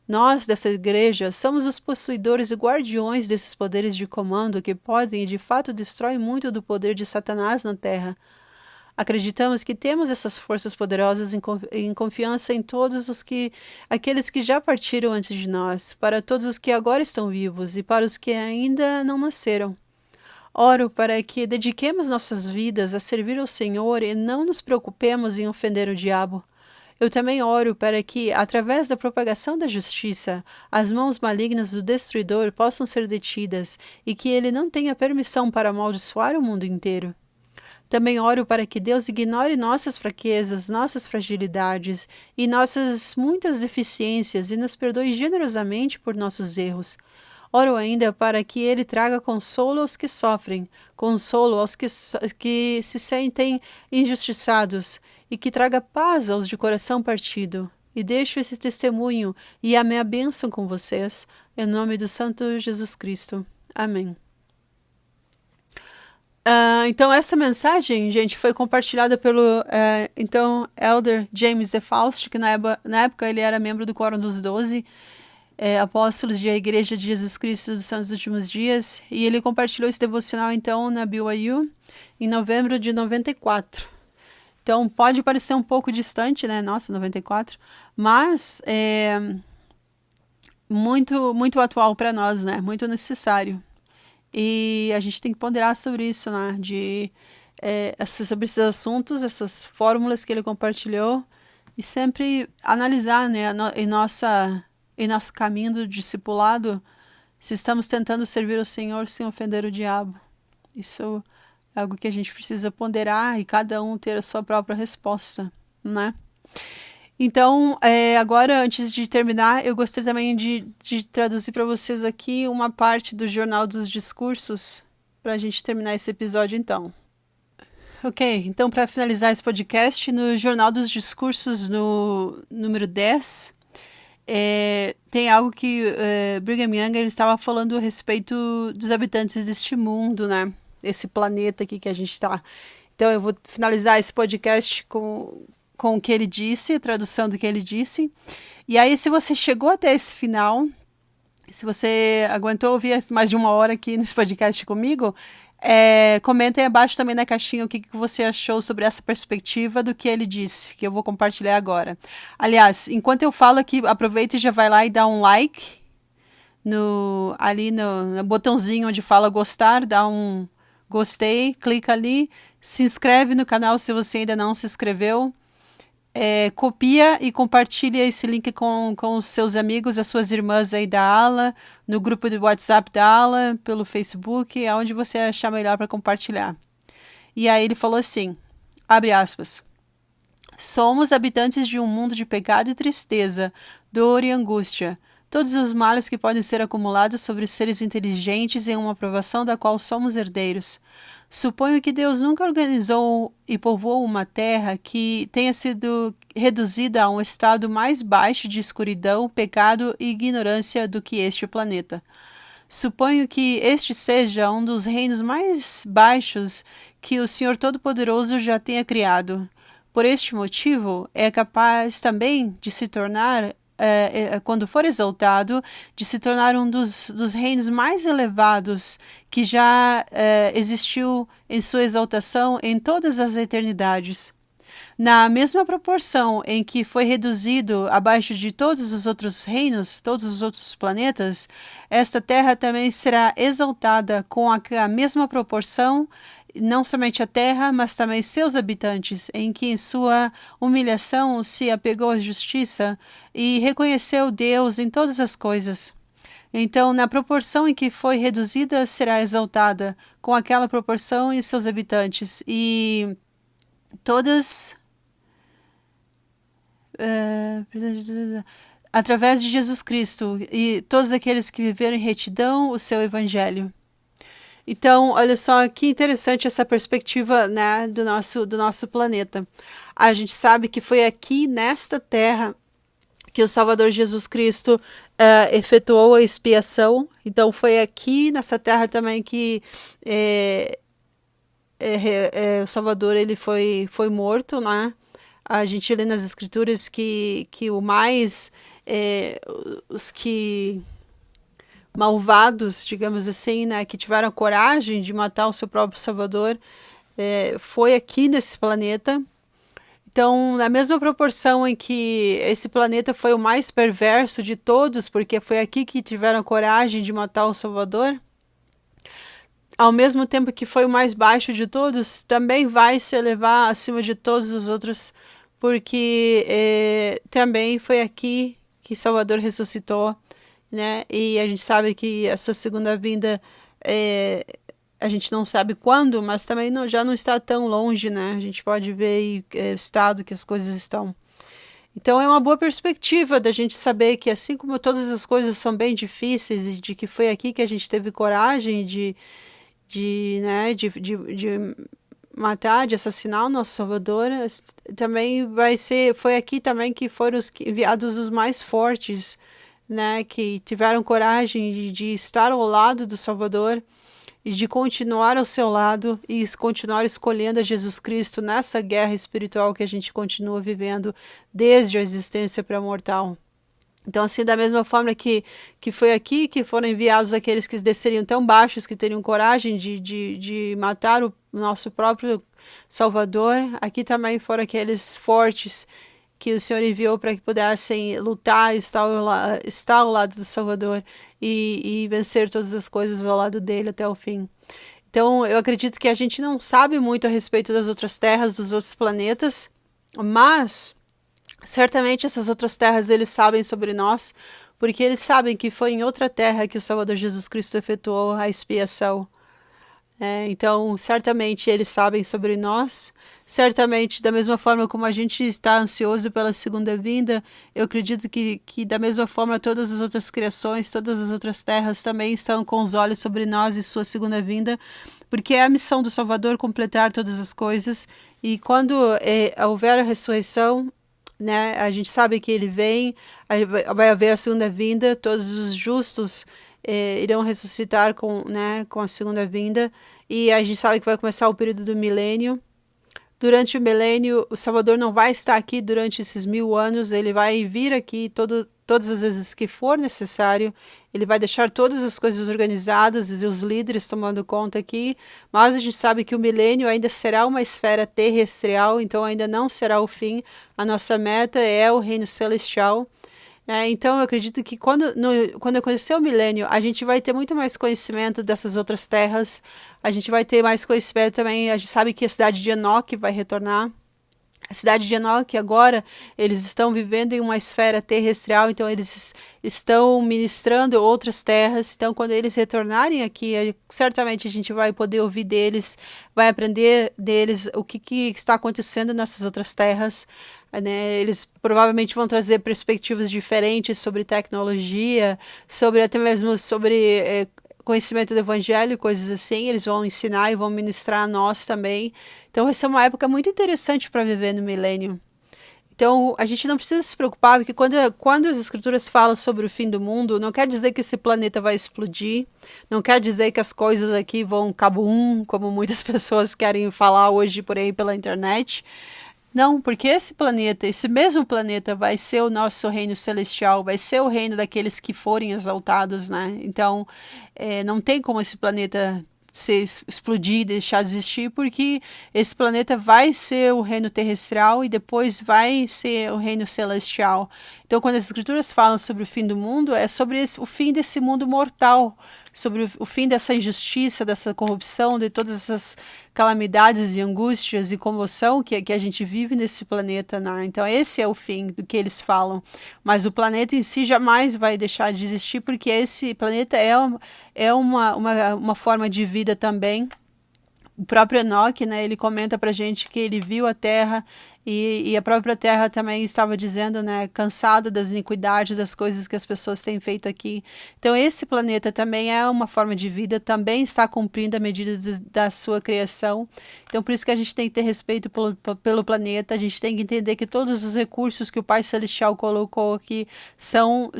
Nós, dessa igreja, somos os possuidores e guardiões desses poderes de comando que podem e de fato destroem muito do poder de Satanás na terra. Acreditamos que temos essas forças poderosas em confiança em aqueles que já partiram antes de nós, para todos os que agora estão vivos e para os que ainda não nasceram. Oro para que dediquemos nossas vidas a servir ao Senhor e não nos preocupemos em ofender o diabo. Eu também oro para que, através da propagação da justiça, as mãos malignas do destruidor possam ser detidas e que ele não tenha permissão para amaldiçoar o mundo inteiro. Também oro para que Deus ignore nossas fraquezas, nossas fragilidades e nossas muitas deficiências e nos perdoe generosamente por nossos erros. Oro ainda para que Ele traga consolo aos que sofrem, consolo aos que se sentem injustiçados e que traga paz aos de coração partido. E deixo esse testemunho e a minha bênção com vocês, em nome do Santo Jesus Cristo. Amém. Então, essa mensagem, gente, foi compartilhada pelo Elder James E. Faust, que na época ele era membro do Quórum dos 12 Apóstolos da Igreja de Jesus Cristo dos Santos Últimos Dias, e ele compartilhou esse devocional, então, na BYU, em novembro de 94. Então, pode parecer um pouco distante, né? Nossa, 94, mas é muito, muito atual para nós, né? Muito necessário. E a gente tem que ponderar sobre isso, né? Sobre esses assuntos, essas fórmulas que ele compartilhou, e sempre analisar, né, em nosso caminho do discipulado, se estamos tentando servir ao Senhor sem ofender o diabo. Isso é algo que a gente precisa ponderar e cada um ter a sua própria resposta, né? Então, agora, antes de terminar, eu gostaria também de traduzir para vocês aqui uma parte do Jornal dos Discursos, para a gente terminar esse episódio, então. Ok, então, para finalizar esse podcast, no Jornal dos Discursos, no número 10, tem algo que Brigham Young estava falando a respeito dos habitantes deste mundo, né? Esse planeta aqui que a gente está. Então, eu vou finalizar esse podcast com o que ele disse, a tradução do que ele disse. E aí, se você chegou até esse final, se você aguentou ouvir mais de uma hora aqui nesse podcast comigo, Comentem abaixo também na caixinha o que você achou sobre essa perspectiva do que ele disse, que eu vou compartilhar agora. Aliás, enquanto eu falo aqui, aproveita e já vai lá e dá um like ali no botãozinho onde fala gostar, dá um gostei, clica ali, se inscreve no canal se você ainda não se inscreveu. Copia e compartilha esse link com os seus amigos, as suas irmãs aí da ala, no grupo do WhatsApp da ala, pelo Facebook, aonde você achar melhor para compartilhar. E aí ele falou assim, abre aspas, somos habitantes de um mundo de pecado e tristeza, dor e angústia, todos os males que podem ser acumulados sobre seres inteligentes em uma provação da qual somos herdeiros. Suponho que Deus nunca organizou e povoou uma terra que tenha sido reduzida a um estado mais baixo de escuridão, pecado e ignorância do que este planeta. Suponho que este seja um dos reinos mais baixos que o Senhor Todo-Poderoso já tenha criado. Por este motivo, é capaz também de se tornar quando for exaltado, de se tornar um dos reinos mais elevados que já existiu em sua exaltação em todas as eternidades. Na mesma proporção em que foi reduzido abaixo de todos os outros reinos, todos os outros planetas, esta terra também será exaltada com a mesma proporção, não somente a terra, mas também seus habitantes, em que em sua humilhação se apegou à justiça e reconheceu Deus em todas as coisas. Então, na proporção em que foi reduzida, será exaltada, com aquela proporção e seus habitantes, e todas através de Jesus Cristo, e todos aqueles que viveram em retidão o seu evangelho. Então, olha só que interessante essa perspectiva, né, do nosso planeta. A gente sabe que foi aqui nesta terra que o Salvador Jesus Cristo efetuou a expiação. Então, foi aqui nessa terra também que o Salvador ele foi morto, né? A gente lê nas Escrituras que os que malvados, digamos assim, né, que tiveram coragem de matar o seu próprio Salvador, foi aqui nesse planeta. Então, na mesma proporção em que esse planeta foi o mais perverso de todos, porque foi aqui que tiveram coragem de matar o Salvador, ao mesmo tempo que foi o mais baixo de todos, também vai se elevar acima de todos os outros, porque também foi aqui que Salvador ressuscitou, né? E a gente sabe que a sua segunda vinda, a gente não sabe quando, mas também já não está tão longe, né? A gente pode ver o estado que as coisas estão. Então é uma boa perspectiva da gente saber que assim como todas as coisas são bem difíceis e de que foi aqui que a gente teve coragem de matar, de assassinar o nosso Salvador, também foi aqui também que foram enviados os mais fortes, né, que tiveram coragem de estar ao lado do Salvador e de continuar ao seu lado e continuar escolhendo a Jesus Cristo nessa guerra espiritual que a gente continua vivendo desde a existência pré-mortal. Então, assim, da mesma forma que foi aqui que foram enviados aqueles que desceriam tão baixos, que teriam coragem de matar o nosso próprio Salvador, aqui também foram aqueles fortes que o Senhor enviou para que pudessem lutar, estar ao lado do Salvador e vencer todas as coisas ao lado dele até o fim. Então, eu acredito que a gente não sabe muito a respeito das outras terras, dos outros planetas, mas certamente essas outras terras eles sabem sobre nós, porque eles sabem que foi em outra terra que o Salvador Jesus Cristo efetuou a expiação. Então, certamente eles sabem sobre nós, certamente da mesma forma como a gente está ansioso pela segunda vinda, eu acredito que da mesma forma todas as outras criações, todas as outras terras também estão com os olhos sobre nós e sua segunda vinda, porque é a missão do Salvador completar todas as coisas, e quando houver a ressurreição, né, a gente sabe que ele vem, vai haver a segunda vinda, todos os justos irão ressuscitar com a segunda vinda, e a gente sabe que vai começar o período do milênio, durante o milênio, o Salvador não vai estar aqui durante esses 1000 anos, ele vai vir aqui todas as vezes que for necessário, ele vai deixar todas as coisas organizadas e os líderes tomando conta aqui, mas a gente sabe que o milênio ainda será uma esfera terrestrial, então ainda não será o fim, a nossa meta é o reino celestial. Então, eu acredito que quando acontecer o milênio, a gente vai ter muito mais conhecimento dessas outras terras, a gente vai ter mais conhecimento também, a gente sabe que a cidade de Enoque vai retornar. A cidade de Enoque agora, eles estão vivendo em uma esfera terrestrial, então eles estão ministrando outras terras, então quando eles retornarem aqui, certamente a gente vai poder ouvir deles, vai aprender deles o que está acontecendo nessas outras terras, né? Eles provavelmente vão trazer perspectivas diferentes sobre tecnologia, até mesmo sobre conhecimento do evangelho, coisas assim, eles vão ensinar e vão ministrar a nós também. Então vai ser uma época muito interessante para viver no milênio. Então a gente não precisa se preocupar, porque quando as escrituras falam sobre o fim do mundo, não quer dizer que esse planeta vai explodir, não quer dizer que as coisas aqui vão cabum, como muitas pessoas querem falar hoje por aí pela internet. Não, porque esse mesmo planeta vai ser o nosso reino celestial, vai ser o reino daqueles que forem exaltados, né? Então, não tem como esse planeta explodir, deixar de existir, porque esse planeta vai ser o reino terrestrial e depois vai ser o reino celestial. Então, quando as escrituras falam sobre o fim do mundo, é sobre o fim desse mundo mortal, sobre o fim dessa injustiça, dessa corrupção, de todas essas calamidades e angústias e comoção que a gente vive nesse planeta, né? Então esse é o fim do que eles falam, mas o planeta em si jamais vai deixar de existir, porque esse planeta é uma forma de vida também. O próprio Enoque, né, ele comenta pra gente que ele viu a Terra e a própria Terra também estava dizendo, né, cansada das iniquidades, das coisas que as pessoas têm feito aqui. Então esse planeta também é uma forma de vida, também está cumprindo a medida da sua criação. Então por isso que a gente tem que ter respeito pelo planeta, a gente tem que entender que todos os recursos que o Pai Celestial colocou aqui são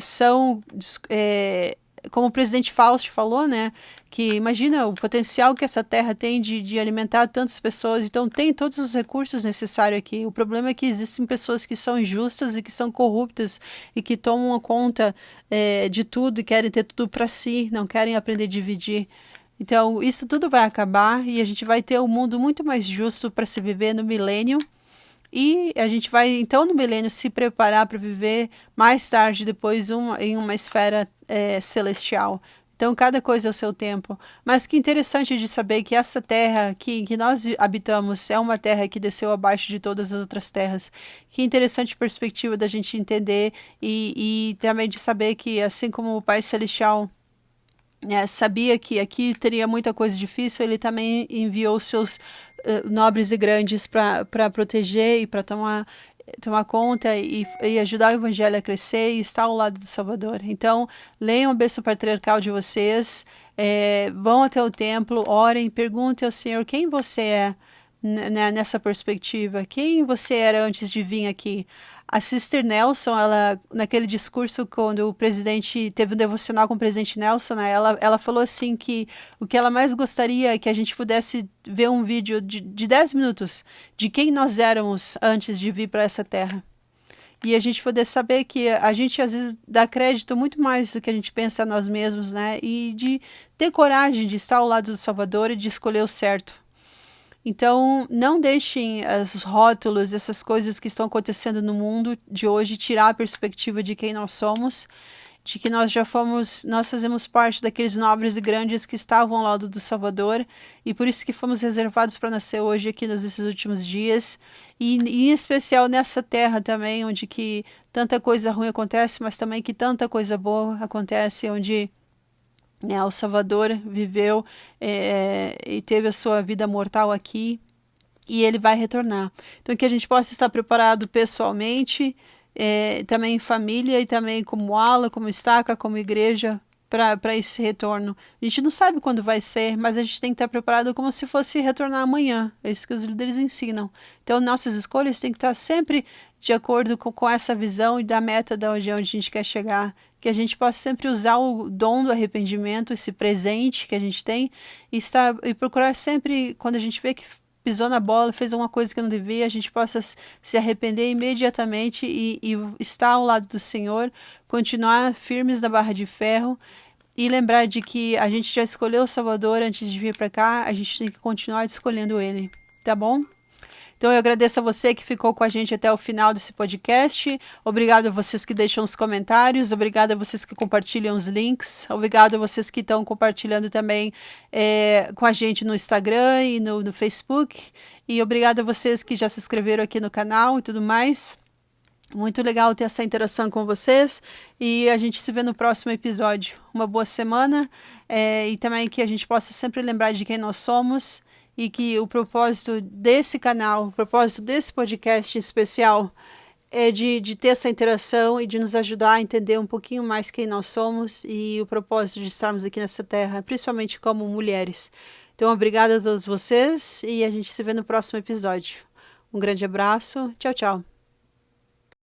como o presidente Fausto falou, né, que imagina o potencial que essa terra tem de alimentar tantas pessoas, então tem todos os recursos necessários aqui. O problema é que existem pessoas que são injustas e que são corruptas e que tomam conta de tudo e querem ter tudo para si, não querem aprender a dividir. Então isso tudo vai acabar e a gente vai ter um mundo muito mais justo para se viver no milênio. E a gente vai, então, no milênio, se preparar para viver mais tarde, depois, em uma esfera celestial. Então, cada coisa é o seu tempo. Mas que interessante de saber que essa terra que nós habitamos é uma terra que desceu abaixo de todas as outras terras. Que interessante perspectiva da gente entender e também de saber que, assim como o Pai Celestial sabia que aqui teria muita coisa difícil, ele também enviou seus nobres e grandes para proteger e para tomar conta e ajudar o evangelho a crescer e estar ao lado do Salvador. Então, leiam a bênção patriarcal de vocês, vão até o templo, orem, perguntem ao Senhor quem você é nessa perspectiva, quem você era antes de vir aqui. A Sister Nelson, ela, naquele discurso, quando o presidente teve um devocional com o presidente Nelson, né, ela falou assim que o que ela mais gostaria é que a gente pudesse ver um vídeo de 10 minutos de quem nós éramos antes de vir para essa terra. E a gente poder saber que a gente às vezes dá crédito muito mais do que a gente pensa a nós mesmos, né? E de ter coragem de estar ao lado do Salvador e de escolher o certo. Então, não deixem os rótulos, essas coisas que estão acontecendo no mundo de hoje, tirar a perspectiva de quem nós somos, de que nós fazemos parte daqueles nobres e grandes que estavam ao lado do Salvador, e por isso que fomos reservados para nascer hoje aqui nesses últimos dias, e em especial nessa terra também, onde que tanta coisa ruim acontece, mas também que tanta coisa boa acontece, onde o Salvador viveu e teve a sua vida mortal aqui e ele vai retornar. Então que a gente possa estar preparado pessoalmente, também em família e também como ala, como estaca, como igreja para esse retorno. A gente não sabe quando vai ser, mas a gente tem que estar preparado como se fosse retornar amanhã. É isso que os líderes ensinam. Então nossas escolhas têm que estar sempre de acordo com essa visão e da meta de onde a gente quer chegar. Que a gente possa sempre usar o dom do arrependimento, esse presente que a gente tem, e procurar sempre, quando a gente vê que pisou na bola, fez uma coisa que não devia, a gente possa se arrepender imediatamente e estar ao lado do Senhor, continuar firmes na barra de ferro e lembrar de que a gente já escolheu o Salvador antes de vir para cá, a gente tem que continuar escolhendo Ele, tá bom? Então eu agradeço a você que ficou com a gente até o final desse podcast. Obrigado a vocês que deixam os comentários. Obrigado a vocês que compartilham os links. Obrigado a vocês que estão compartilhando também com a gente no Instagram e no Facebook. E obrigado a vocês que já se inscreveram aqui no canal e tudo mais. Muito legal ter essa interação com vocês. E a gente se vê no próximo episódio. Uma boa semana e também que a gente possa sempre lembrar de quem nós somos. E que o propósito desse canal, o propósito desse podcast especial é de ter essa interação e de nos ajudar a entender um pouquinho mais quem nós somos e o propósito de estarmos aqui nessa terra, principalmente como mulheres. Então, obrigada a todos vocês e a gente se vê no próximo episódio. Um grande abraço. Tchau, tchau.